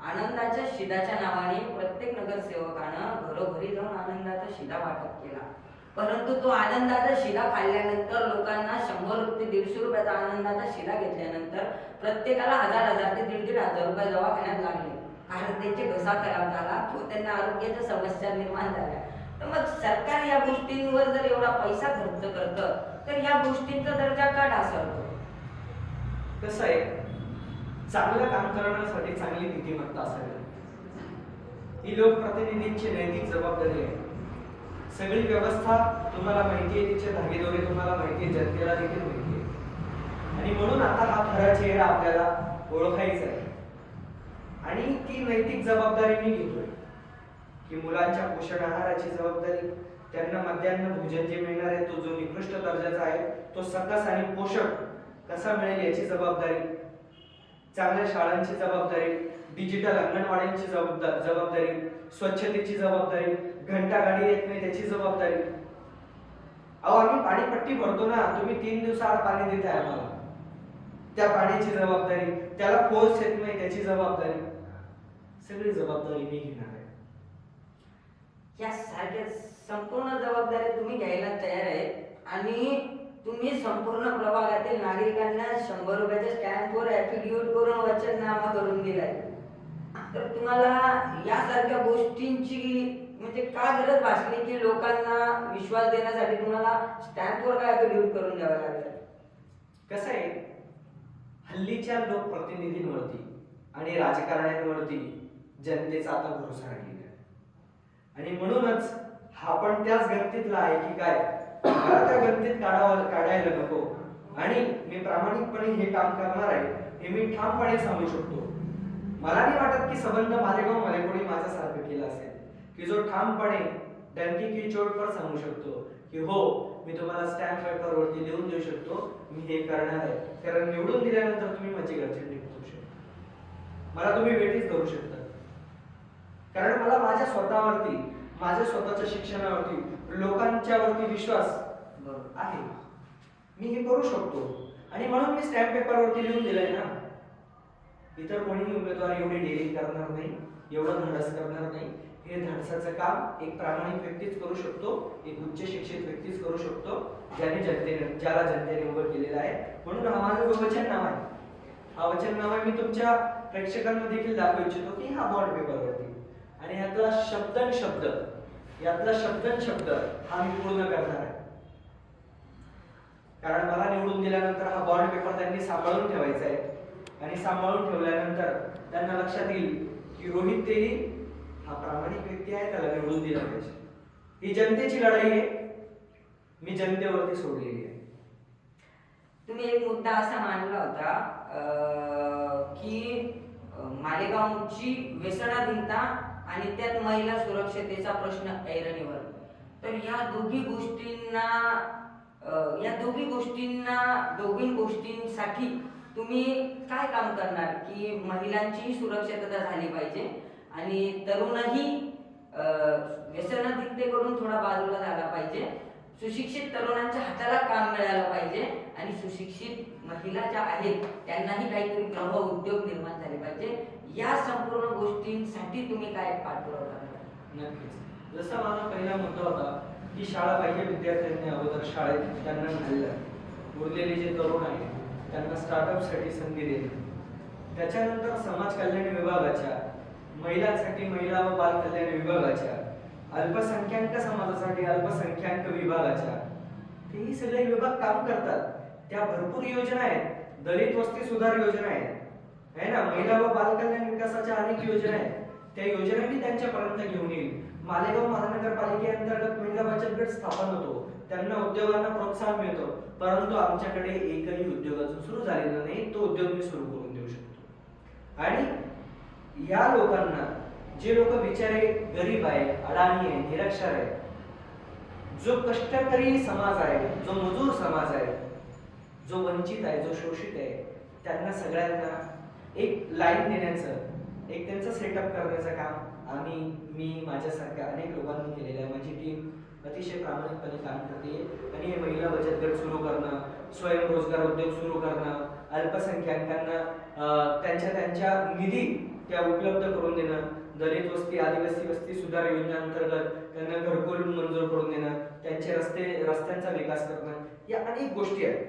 आनंदाच्या शिधाच्या नावाने प्रत्येक नगरसेवकानं घरोघरी जाऊन आनंदाचा शिधा वाटप केला. परंतु तो आनंदाचा शिधा खाल्ल्यानंतर लोकांना 100 ते 150 रुपयाचा आनंदाचा शिधा घेतल्यानंतर प्रत्येकाला 1000 ते 1,500 रुपये दवाखान्यात लागले, कारण त्यांचे घसा खराब झाला किंवा त्यांना आरोग्याच्या समस्या निर्माण झाल्या. तर मग सरकार या गोष्टींवर जर एवढा पैसा खर्च करतं तर या गोष्टींचा दर्जा का ढासळतो? कसं आहे, चांगलं काम करण्यासाठी चांगली नीतिमत्ता असावी, ही लोकप्रतिनिधींची नैतिक जबाबदारी आहे. सगळी व्यवस्था तुम्हाला माहिती आहे, तिचे धागेदोरे तुम्हाला माहिती आहे, जनतेला देखील माहिती आहे. आणि म्हणून आता हा खरा चेहरा आपल्याला ओळखायचा आहे. आणि ती नैतिक जबाबदारी मी घेतोय की मुलांच्या पोषण आहाराची जबाबदारी, त्यांना मध्यान्ह भोजन जे मिळणार आहे तो जो निकृष्ट दर्जाचा आहे तो सकस आणि पोषक कसा मिळेल याची जबाबदारी, चांगल्या शाळांची जबाबदारी, डिजिटल अंगणवाड्यांची जबाबदारी, स्वच्छतेची जबाबदारी, घंटा गाडी येत नाही त्याची जबाबदारी. अहो आम्ही पाणीपट्टी भरतो ना, तुम्ही 3 दिवसाआड पाणी देताय आम्हाला, त्या पाण्याची जबाबदारी, त्याला फोर्स येत नाही त्याची जबाबदारी, सगळी जबाबदारी मी घेणार आहे. या सारख्या संपूर्ण जबाबदारी तुम्ही घ्यायला तयार आहे आणि तुम्ही संपूर्ण प्रभागातील नागरिकांना 100 रुपयाच्या स्टॅम्पवर ऍफिडेव्हिट करून वचननामा करून दिलाय. तर तुम्हाला यासारख्या गोष्टींची म्हणजे का गरज भासली की लोकांना विश्वास देण्यासाठी तुम्हाला स्टॅम्पवर काय ऍफिडेव्हिट करून द्यावं लागेल? कसं आहे, हल्लीच्या लोकप्रतिनिधींवरती आणि राजकारण्यांवरती जनतेचा आता भरोसा राहिलेला आहे. आणि म्हणूनच हा पण त्याच गणतीतला आहे की काय, मला त्या गणतीत काढायला नको आणि मी प्रामाणिकपणे हे काम करणार आहे हे मी ठामपणे सांगू शकतो. मला नाही वाटत की संबंध मालेगाव मध्ये कोणी माझ्यासारखं केलं असेल की जो ठामपणे डंकी की चोट पर सांगू शकतो की हो मी तुम्हाला स्टॅम्प पेपर वरती लिहून देऊ शकतो, मी हे करणार आहे. कारण निवडून दिल्यानंतर तुम्ही माझी घरच्यांनी करू शकता, मला तुम्ही भेटीच करू शकता. कारण मला माझ्या स्वतःवरती, माझ्या स्वतःच्या शिक्षणावरती, लोकांच्यावरती विश्वास आहे, मी हे करू शकतो. आणि म्हणून मी स्टॅम्प पेपरवरती लिहून दिलंय ना. इतर कोणीही उमेदवार एवढी डेअरिंग करणार नाही, एवढं धाडस करणार नाही. हे धाडसाचं काम एक प्रामाणिक व्यक्तीच करू शकतो, एक उच्च शिक्षित व्यक्तीच करू शकतो, ज्याला जनतेने उभं केलेलं आहे. म्हणून हा माझा जो वचननामा आहे, हा वचननामा मी तुमच्या प्रेक्षकांना देखील दाखवू इच्छितो की हा बॉन्ड पेपरवरती, आणि यातला शब्द हा मी पूर्ण करणार आहे. कारण मला निवडून दिल्यानंतर हा बॉन्ड पेपर त्यांनी सांभाळून ठेवायचा आहे. आणि सांभाळून ठेवल्यानंतर त्यांना लक्षात येईल की रोहित तेली हा प्रामाणिक व्यक्ती आहे, त्याला निवडून दिला पाहिजे. ही जनतेची लढाई आहे, मी जनतेवरती सोडलेली आहे. तुम्ही एक मुद्दा असा मांडला होता की मालेगावची व्यसनाधीनता आणि त्यात महिला सुरक्षतेचा प्रश्न ऐरणीवर. तर या दोघी गोष्टींसाठी तुम्ही काय काम करणार की महिलांची सुरक्षितता झाली पाहिजे आणि तरुणही व्यसनाधीनतेकडून थोडा बाजूला झाला पाहिजे. सुशिक्षित तरुणांच्या हाताला काम मिळालं पाहिजे आणि सुशिक्षित महिला ज्या आहेत त्यांनाही काहीतरी प्रभाव उद्योग निर्माण झाले पाहिजे. या संपूर्ण गोष्टींसाठी तुम्ही काय पाठपुरावा करता? नक्कीच. जसा माझा पहिला मुद्दा होता की शाळा पाहिजे विद्यार्थ्यांनी अगोदर शाळेत त्यांना घाललं, उरलेले जे तरुण आहेत त्यांना स्टार्टअपसाठी संधी देणे. त्याच्यानंतर समाज कल्याण विभागाच्या, महिलांसाठी महिला व बाल कल्याण विभागाच्या, अल्पसंख्याक समाजासाठी अल्पसंख्याक विभागाच्या, तेही सगळे विभाग काम करतात. त्या भरपूर योजना आहेत. दलित वस्ती सुधार योजना आहेत, है ना, महिला व बाल कल्याण विकासाच्या अनेक योजना आहेत. त्या योजना मी त्यांच्यापर्यंत घेऊन येईल. मालेगाव महानगरपालिकेअंतर्गत महिला बचत गट स्थापन होतो, त्यांना उद्योगांना प्रोत्साहन मिळतो, परंतु आमच्याकडे एकही उद्योग अजून सुरू झालेला नाही. तो उद्योग मी सुरू करून देऊ शकतो. आणि या लोकांना, जे लोक बिचारे गरीब आहे, अडाणी आहे, निरक्षर आहे, जो कष्टकरी समाज आहे, जो मजूर समाज आहे, जो वंचित आहे, जो शोषित आहे, त्यांना सगळ्यांना एक लाईन देण्याचं, एक त्यांचं सेटअप करण्याचं काम मी माझ्यासारख्या अनेक लोकांनी केलेलं आहे. माझी टीम अतिशय प्रामाणिकपणे काम करते आणि हे महिला बचत गट सुरू करणं, स्वयंरोजगार उद्योग सुरू करणं, अल्पसंख्याकांना त्यांच्या निधी त्या उपलब्ध करून देणं, दलित वस्ती आदिवासी वस्ती सुधार योजनेअंतर्गत त्यांना घरकुल मंजूर करून देणं, त्यांचे रस्त्यांचा विकास करणं, या अनेक गोष्टी आहेत.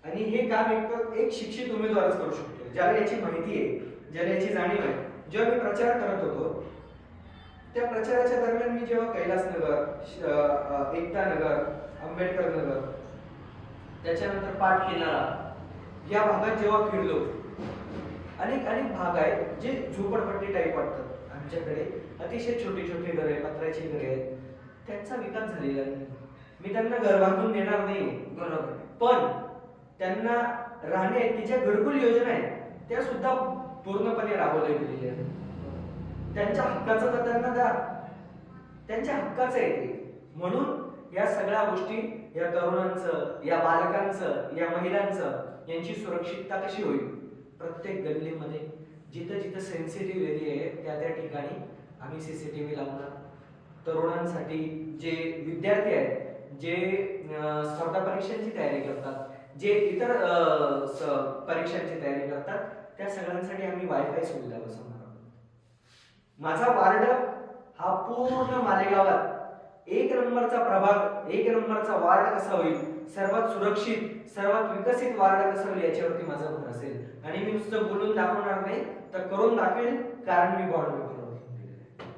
आणि हे काम एक शिक्षित उमेदवारच करू शकतो, ज्याला याची माहिती आहे, ज्याला याची जाणीव आहे. जेव्हा मी प्रचार करत होतो त्या प्रचाराच्या दरम्यान मी जेव्हा कैलासनगर, एकता नगर, आंबेडकर नगर, त्याच्यानंतर पाटकिनारा या भागात जेव्हा फिरलो, अनेक भाग आहेत जे झोपडपट्टी टाईप वाटतात. आमच्याकडे अतिशय छोटी छोटी घरे, पत्र्याची घरे आहेत, त्यांचा विकास झालेला नाही. मी त्यांना घर बांधून देणार नाही, बरोबर, पण त्यांना राहण्याची ज्या घरकुल योजना आहेत त्या सुद्धा पूर्णपणे राबवल्या गेलेल्या आहेत. त्यांच्या हक्काचं तर त्यांना द्या, त्यांच्या हक्काचं आहे ते. म्हणून या सगळ्या गोष्टी, या तरुणांचं, या बालकांचं, या महिलांचं, यांची सुरक्षितता कशी होईल? प्रत्येक गल्लीमध्ये जिथं जिथं सेन्सिटिव्ह एरिया आहे त्या ठिकाणी आम्ही सीसीटीव्ही लावणार. तरुणांसाठी जे विद्यार्थी आहेत, जे स्पर्धा परीक्षांची तयारी करतात, जे इतर परीक्षांची तयारी करतात, त्या सगळ्यांसाठी आम्ही वायफाय सुविधा बसवणार. माझा वार्ड हा पूर्ण मालेगावात एक नंबरचा प्रभाग, एक नंबरचा वार्ड कसा होईल, सर्वात सुरक्षित, सर्वात विकसित वार्ड कसा होईल याच्यावरती माझा भर असेल. आणि मी नुसतं बोलून दाखवणार नाही, तर करून दाखवेल, कारण मी बॉन्ड पेपरवर लिहून दिलेले.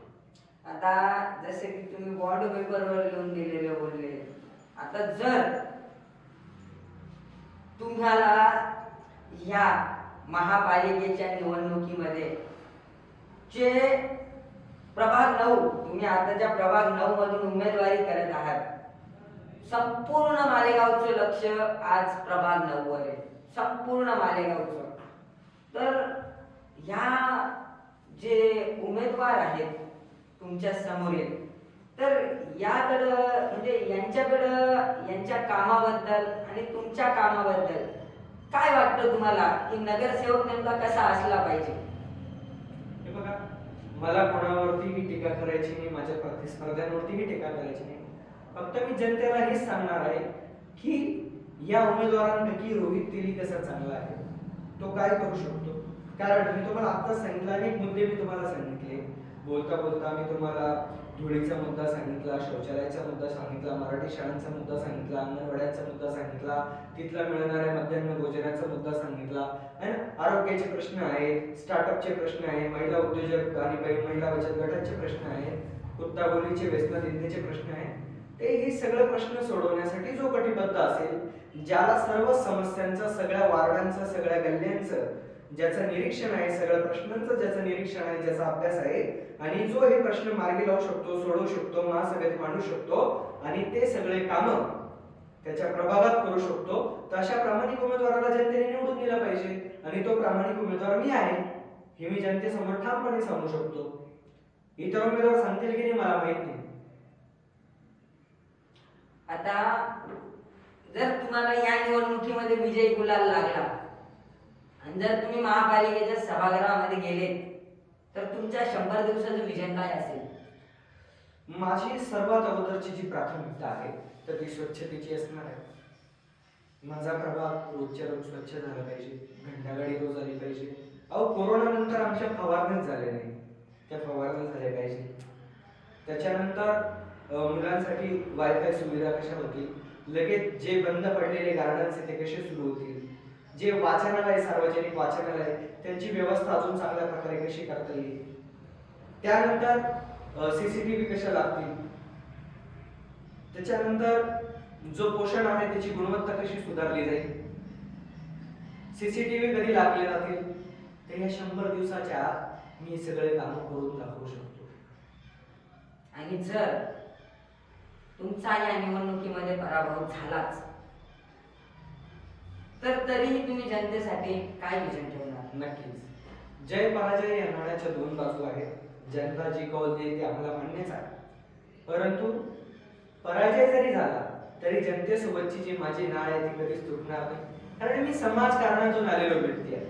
आता जसे की तुम्ही बॉन्ड पेपरवर लिहून दिलेले बोलले, आता जर तुम्हाला या महापालिकेच्या निवडणुकीमध्ये जे प्रभाग 9, तुम्ही आता ज्या प्रभाग 9 मधून उमेदवारी करत आहात, संपूर्ण मालेगावचं लक्ष आज प्रभाग 9 वर आहे, संपूर्ण मालेगावचं. तर ह्या जे उमेदवार आहेत तुमच्या समोर, तर याकडं म्हणजे यांच्याकडं, यांच्या कामाबद्दल आणि तुमच्या कामाबद्दल काय वाटतं तुम्हाला, की नगरसेवक नेमका कसा असला पाहिजे? हे बघा, मला कोणावरतीही टीका करायची नाही, माझ्या प्रतिस्पर्ध्यांवरतीही टीका करायची नाही. फक्त मी जनतेला हेच सांगणार आहे की या उमेदवारांपैकी रोहित तेली कसा चांगला आहे, तो काय करू शकतो. कारण मी तुम्हाला आता सांगितलं, अनेक मुद्दे मी तुम्हाला सांगितले. बोलता बोलता मी तुम्हाला धुळीचा मुद्दा सांगितला, शौचालयाचा मुद्दा सांगितला, मराठी शाळांचा मुद्दा सांगितला, अंगणवाड्यांचा मुद्दा सांगितला, तिथला मिळणाऱ्या मध्यान्ह भोजनाचा मुद्दा सांगितला, आरोग्याचे प्रश्न आहेत, स्टार्टअपचे प्रश्न आहे, महिला उद्योजक आणि महिला बचत गटाचे प्रश्न आहेत, गुत्तागोलीचे व्यसनाधीनतेचे प्रश्न आहेत. ते हे सगळे प्रश्न सोडवण्यासाठी जो कटिबद्ध असेल, ज्याला सर्व समस्यांचं, सगळ्या वार्डांचं, सगळ्या गल्ल्यांचं ज्याचं निरीक्षण आहे, सगळ्या प्रश्नांचं ज्याचं निरीक्षण आहे, ज्याचा अभ्यास आहे, आणि जो हे प्रश्न मार्गी लावू शकतो, सोडवू शकतो, महासभेत मांडू शकतो आणि ते सगळे कामं त्याच्या प्रभागात करू शकतो, तर अशा प्रामाणिक उमेदवाराला जनतेने निवडून दिला पाहिजे. आणि तो प्रामाणिक उमेदवार मी आहे, हे मी जनतेसमोर ठामपणे सांगू शकतो. इतर उमेदवार सांगतील की नाही मला माहित नाही. आता जर तुम्हाला या निवडणुकीमध्ये विजय गुलाल लागला आणि जर तुम्ही महापालिकेच्या सभागृहामध्ये गेले, तर तुमच्या 100 दिवसाचं विजन काय असेल? माझी सर्वात अगोदरची जी प्राथमिकता आहे तर ती स्वच्छतेची असणार आहे. माझा प्रभाग रोजच्या रोज स्वच्छ झाला पाहिजे, घंटागाडी रोज आली पाहिजे. अहो, कोरोना नंतर आमच्या फवारणीच झाल्या नाही, त्या फवारणी झाल्या पाहिजे. त्याच्यानंतर मुलांसाठी वायफाय सुविधा कशा होतील, लगेच जे बंद पडलेले गार्डन्स आहेत ते कसे सुरू होतील, जे वाचनालय सार्वजनिक वाचनालय त्यांची व्यवस्था अजून चांगल्या प्रकारे कशी करता येईल, त्यानंतर सीसीटीव्ही कशा लागतील, त्याच्यानंतर जो पोषण आहे त्याची गुणवत्ता कशी सुधारली जाईल, सीसीटीव्ही कधी लागले जातील, तर या 100 दिवसाच्या आत मी सगळे काम करून दाखवू शकतो. आणि जर तुमचा या निवडणुकीमध्ये पराभव झालाच तर तरीही तुम्ही जनतेसाठी काय विजन ठेवणार? नक्कीच जय पराजय या नाण्याच्या दोन बाजू आहेत. जनता जी कौल देईल ते आम्हाला मान्यच आहे, परंतु पराजय जरी झाला तरी जनतेसोबतची जी माझी नाळ आहे ती कधीच तुटणार नाही. कारण मी समाजकारणातून आलेलो व्यक्ती आहे,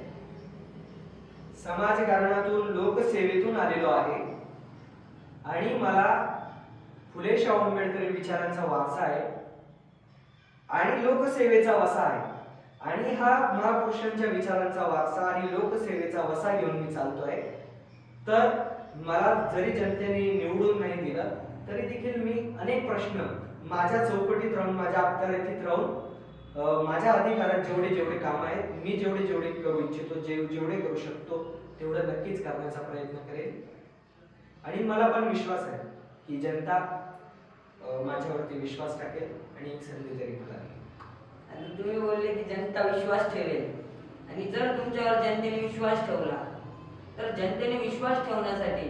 समाजकारणातून लोकसेवेतून आलेलो आहे आणि मला फुले शाहू आंबेडकरी विचारांचा वारसा आहे आणि लोकसेवेचा वसा आहे. आणि हा महापुरुषांच्या विचारांचा वारसा आणि लोकसेवेचा वसा घेऊन मी चालतोय. तर मला जरी जनतेने निवडून नाही दिलं तरी देखील मी अनेक प्रश्न माझ्या चौकटीत राहून, माझ्या अखत्यारीत राहून, माझ्या अधिकारात जेवढे जेवढे काम आहेत, मी जेवढे जेवढे करू इच्छितो, जेवढे करू शकतो तेवढं नक्कीच करण्याचा प्रयत्न करेल. आणि मला पण विश्वास आहे की जनता माझ्यावरती विश्वास टाकेल आणि एक संधी तरी मला देईल. आणि तुम्ही बोलले की जनता विश्वास ठेवेल, आणि जर तुमच्यावर जनतेने विश्वास ठेवला तर जनतेने विश्वास ठेवण्यासाठी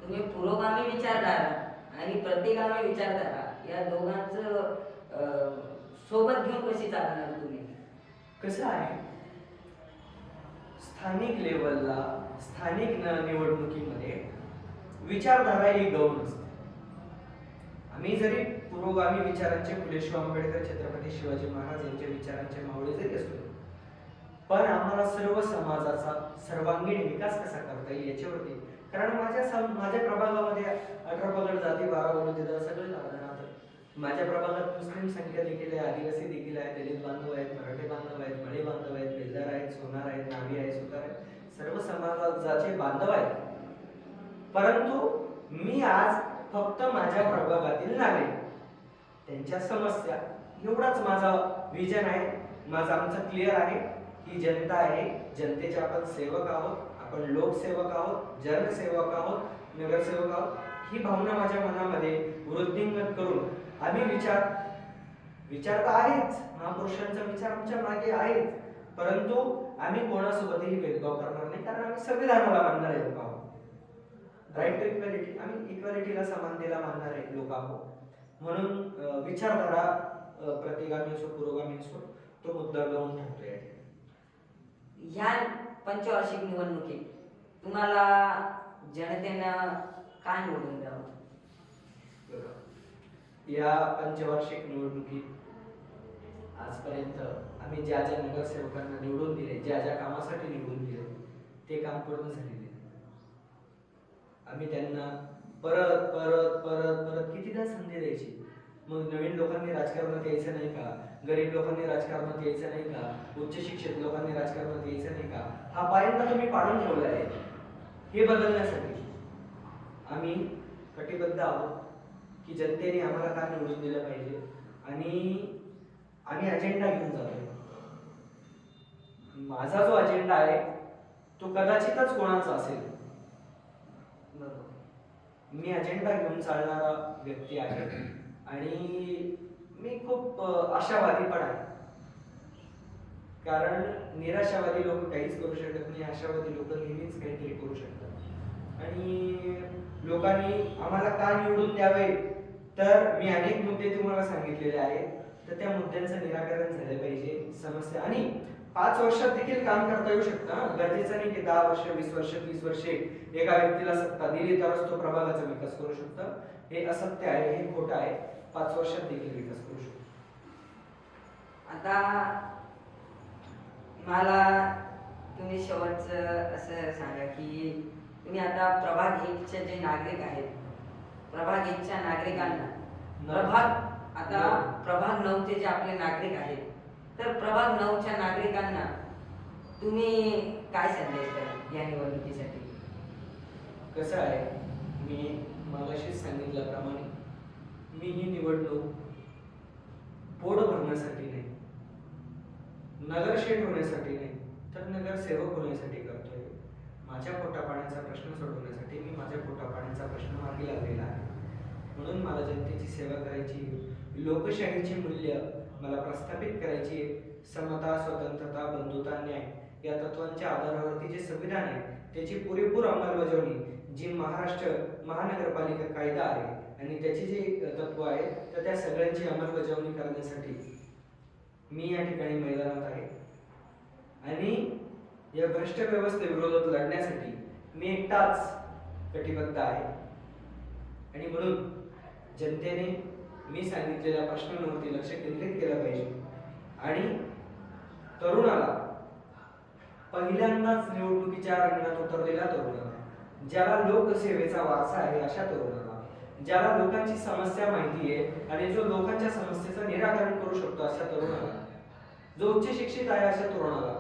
तुम्ही पुरोगामी विचारधारा आणि प्रतिगामी विचारधारा या दोघांचं सोबत घेऊन कशी चालणार तुम्ही? कसं आहे, स्थानिक लेवलला स्थानिक निवडणुकीमध्ये विचारधारा ही गौण असते. आम्ही जरी पुरोगामी विचारांचे फुले शाहू आंबेडकर, छत्रपती शिवाजी महाराज यांच्या विचारांचे मावळे जरी असलो, पण आम्हाला सर्व समाजाचा सर्वांगीण विकास कसा करता येईल याच्यावरती, कारण माझ्या प्रभागामध्ये 18 पगड जाती, 12 बलुतेदार सगळे राहतात. माझ्या प्रभागात मुस्लिम संख्या देखील आहे, आदिवासी देखील आहे, दलित बांधव आहेत, मराठी बांधव आहेत, मळे बांधव आहेत, बेलदार आहेत, सोनार आहेत, नावी आहेत, सुतार आहेत, सर्व समाजाचे बांधव आहेत. परंतु मी आज फक्त माझ्या प्रभागातील नागरिक, त्यांच्या समस्या एवढाच माझा विजन आहे. आमचं क्लिअर आहे की जनता आहे, जनतेचे आपण सेवक आहोत, आपण लोकसेवक आहोत, जनसेवक आहोत, नगरसेवक आहोत. ही भावना माझ्या मनामध्ये वृद्धिंगत करून आम्ही विचार तर आहेच, महापुरुषांचा विचार आमच्या मागे आहेच, परंतु आम्ही कोणासोबतही भेदभाव करणार नाही, कारण आम्ही संविधानाला मानणारे लोक आहोत. राईट टू इक्वॅलिटी, आम्ही इक्वॅलिटीला, समानतेला मानणारे लोक आहोत. म्हणून विचारधारा प्रतिगामी असो पुरोगामी असो तो मुद्दा घेऊन ठरतोय. ह्या पंचवार्षिक निवडणुकीत तुम्हाला जनतेनं काय निवडून द्यावं? या पंचवार्षिक निवडणुकीत आजपर्यंत आम्ही ज्या ज्या नगरसेवकांना निवडून दिले, ज्या ज्या कामासाठी निवडून दिले ते काम पूर्ण झालेले. आम्ही त्यांना परत परत परत परत कितीदा संधी द्यायची. मग नवीन लोकांनी राजकारणात यायचं नाही का, गरीब लोकांनी राजकारणात यायचं नाही का, उच्च शिक्षित लोकांनी राजकारणात यायचं नाही का, हा पायंडा तुम्ही पाडून ठेवला आहे. हे बदलण्यासाठी आम्ही कटिबद्ध आहोत की जनतेने आम्हाला का निवडून दिलं पाहिजे, आणि आम्ही अजेंडा घेऊन जातोय. माझा जो अजेंडा आहे तो कदाचितच कोणाचा असेल, मी अजेंडा घेऊन चालणारा व्यक्ती आहे आणि मी खूप आशावादी पण आहे. कारण निराशावादी लोक काहीच करू शकत नाही, आशावादी लोक नेहमीच काहीतरी करू शकतात. आणि लोकांनी आम्हाला का निवडून द्यावे, तर मी अनेक मुद्दे तुम्हाला सांगितलेले आहेत, तर त्या मुद्द्यांचं निराकरण झालं पाहिजे. समस्या आणि 5 वर्षात देखील काम करता येऊ शकतं. गरजेचं नाही की 10 वर्ष, 20 वर्ष, 30 वर्षे एका व्यक्तीला सत्ता दिली तरच तो प्रभागाचा विकास करू शकतो. हे असत्य आहे, हे खोटं आहे. 5 वर्षात देखील विकास करू शकतो. आता मला तुम्ही शेवटचं असं सांगा की तुम्ही आता प्रभाग 1चे जे नागरिक आहेत प्रभाग 1च्या नागरिकांना नऊ. प्रभाग आता नऊ. प्रभाग 9चे जे आपले नागरिक आहेत, तर प्रभाग 9च्या नागरिकांना तुम्ही काय संदेश द्याल या निवडणुकीसाठी? कसं आहे, मी मगाशीच सांगितल्याप्रमाणे मी ही निवडणूक पोट भरण्यासाठी नाही, नगरसेवक होण्यासाठी नाही, तर नगरसेवक होण्यासाठी करतोय. माझ्या पोटापाण्याचा प्रश्न सोडवण्यासाठी मी माझ्या पोटापाण्याचा प्रश्न मार्गी लावलेला आहे. म्हणून मला जनतेची सेवा करायची, लोकशाहीची मूल्य मला प्रस्थापित करायची. समता, स्वतंत्रता, बंधुता, न्याय या तत्वांच्या आधारावरती जे संविधान आहे त्याची पुरेपूर अंमलबजावणी, जी महाराष्ट्र महानगरपालिका कायदा आहे आणि त्याची जी तत्व आहे, तर त्या सगळ्यांची अंमलबजावणी करण्यासाठी मी या ठिकाणी मैदानात आहे. आणि या भ्रष्ट व्यवस्थेविरोधात लढण्यासाठी मी एकटाच कटिबद्ध आहे. आणि म्हणून जनतेने मी सांगितलेल्या प्रश्नांवरती लक्ष केंद्रित केलं पाहिजे आणि तरुणाला, पहिल्यांदाच निवडणुकीच्या रंगणात उतरलेल्या तरुणाला, ज्याला लोकसेवेचा वारसा आहे अशा तरुणाला, ज्याला लोकांची समस्या माहिती आहे आणि जो लोकांच्या समस्येचं निराकरण करू शकतो अशा तरुणाला, जो उच्च शिक्षित आहे अशा तरुणाला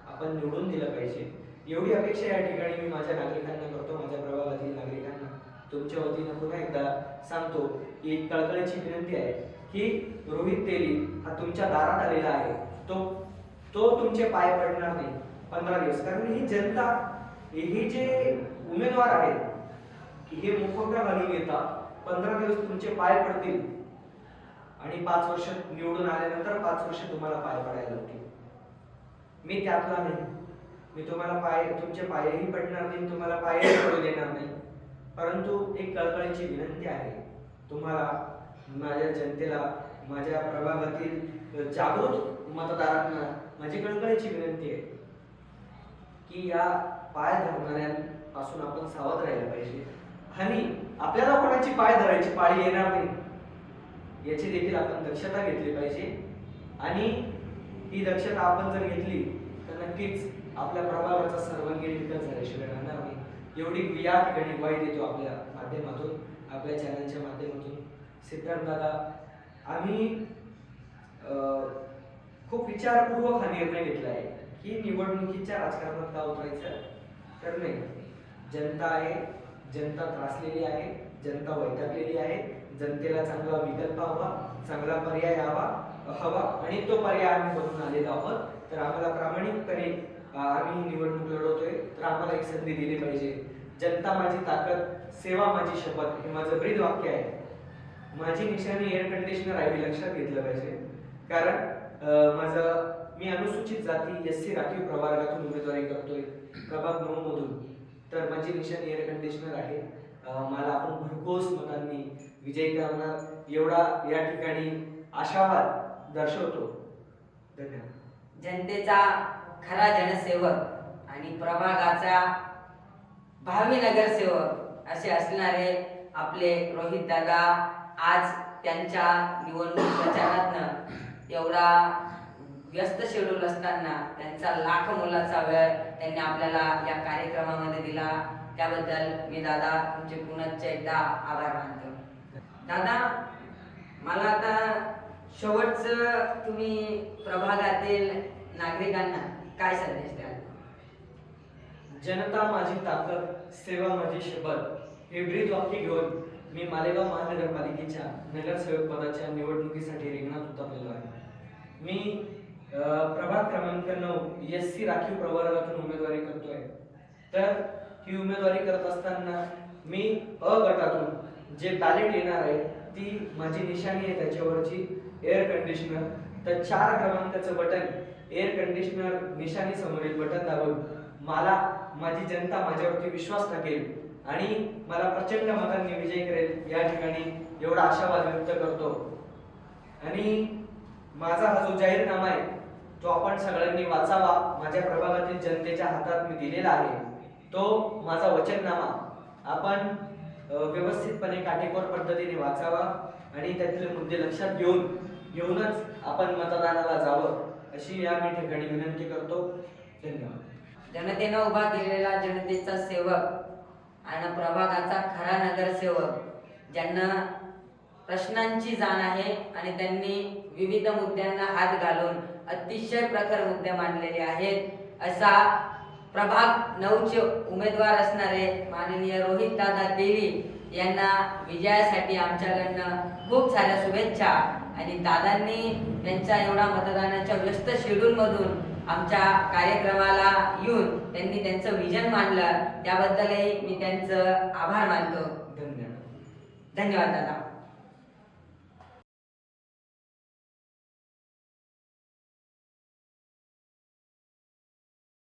आपण निवडून दिलं पाहिजे. एवढी अपेक्षा या ठिकाणी मी माझ्या नागरिकांना करतो, माझ्या प्रभागातील नागरिकांना. तुमच्या वतीनं पुन्हा एकदा सांगतो की एक कळकळीची विनंती आहे की रोहित तेली हा तुमच्या दारात आलेला आहे. तो तुमचे पाय पडणार नाही 15 दिवस, कारण ही जनता, हे जे उमेदवार आहेत हे मुखवटा घालून येतात. 15 दिवस तुमचे पाय पडतील आणि 5 वर्ष निवडून आल्यानंतर 5 वर्ष तुम्हाला पाय पडायला लागतील. मी त्यातला नाही. मी तुम्हाला तुमचे पायही पडणार नाही, तुम्हाला पायही पडू देणार नाही. परंतु एक कळकळीची विनंती आहे तुम्हाला, माझ्या जनतेला, माझ्या प्रभागातील जागृत मतदारांना माझी कळकळीची विनंती आहे की या पाय धरणाऱ्यांपासून आपण सावध राहायला पाहिजे आणि आपल्याला कोणाची पाय धरायची पाळी येणार नाही याची देखील आपण दक्षता घेतली पाहिजे. आणि ही दक्षता आपण जर घेतली तर नक्कीच आपल्या प्रभागाचा सर्वांगीण विकास झाल्याशिवाय राहणार नाही. एवढी या ठिकाणी ग्वाही देतो आपल्या माध्यमातून, आपल्या चॅनलच्या माध्यमातून. सिद्धार्थ दादा, आम्ही खूप विचारपूर्वक हा निर्णय घेतला आहे की निवडणुकीच्या राजकारणात का उतरायचं. तर नाही, जनता आहे, जनता त्रासलेली आहे, जनता वैतागलेली आहे. जनतेला चांगला विकल्प हवा, चांगला पर्याय हवा आणि तो पर्याय आम्ही बघून आलेलो आहोत. तर आम्हाला प्रामाणिकपणे आम्ही निवडणूक लढवतोय, तर आम्हाला एक संधी दिली पाहिजे. जनता माझी ताकद, सेवा माझी शपथ, हे माझं ब्रीद वाक्य आहे. माझी निशाणी एअर कंडिशनर आहे हे लक्षात घेतलं पाहिजे. कारण मी अनुसूचित जाती SC राखीव प्रवर्गातून उमेदवारी करतोय, प्रभाग 9 मधून. तर माझी निशाणी एअर कंडिशनर आहे. मला आपण भरघोस मतांनी विजयी करणार एवढा या ठिकाणी आशावाद दर्शवतो. धन्यवाद. जनतेचा खरा जनसेवक आणि प्रभागाचा भावी नगरसेवक असे असणारे आपले रोहित दादा आज त्यांच्या निवडणूक प्रचारातनं एवढा व्यस्त शेड्यूल असताना त्यांचा लाख मोलाचा वेळ त्यांनी आपल्याला या कार्यक्रमामध्ये दिला. त्याबद्दल मी दादा तुमचे पुन्हा एकदा आभार मानतो. दादा, मला आता शेवटचं तुम्ही प्रभागातील नागरिकांना काय संदेश द्याल? जनता माझी ताकद, सेवा माझी शपथ हे ब्रीद वाक्य घेऊन मी मालेगाव महानगरपालिकेच्या नगरसेवक पदाच्या निवडणुकीसाठी रिंगणात उतरलेलो आहे. मी प्रभाग क्रमांक 9 SC राखीव प्रवर्गातून उमेदवारी करतोय. तर ही उमेदवारी करत असताना मी अ गटातून जे बॅलेट येणार आहे ती माझी निशाणी आहे त्याच्यावरची एअर कंडिशनर. तर 4 क्रमांकाचं बटन एअर कंडिशनर निशाणी समोरील बटन दाबून मला माझी जनता माझ्यावरती विश्वास टाकेल आणि मला प्रचंड मतांनी विजय करेल या ठिकाणी एवढा आशावाद व्यक्त करतो. आणि माझा हा जो जाहीरनामा आहे तो आपण सगळ्यांनी वाचावा. माझ्या प्रभागातील जनतेच्या हातात मी दिलेला आहे. तो माझा वचननामा आपण व्यवस्थितपणे काटेकोर पद्धतीने वाचावा आणि त्यातले मुद्दे लक्षात घेऊनच आपण मतदानाला जावं अशी या मी ठिकाणी विनंती करतो. धन्यवाद. जनतेनं उभा केलेला जनतेचा सेवक आणि प्रभागाचा खरा नगरसेवक ज्यांना प्रश्नांची जाण आहे आणि त्यांनी विविध मुद्द्यांना हात घालून अतिशय प्रखर मुद्दे मांडलेले आहेत असा प्रभाग 9चे उमेदवार असणारे माननीय रोहित दादा तेली यांना विजयासाठी आमच्याकडनं खूप साऱ्या शुभेच्छा. आणि दादांनी त्यांच्या एवढा मतदानाच्या व्यस्त शेड्यूलमधून आमच्या कार्यक्रमाला येऊन त्यांनी त्यांचं विजन मांडलं, त्याबद्दलही मी त्यांचं आभार मानतो. धन्यवाद. धन्यवाद दादा.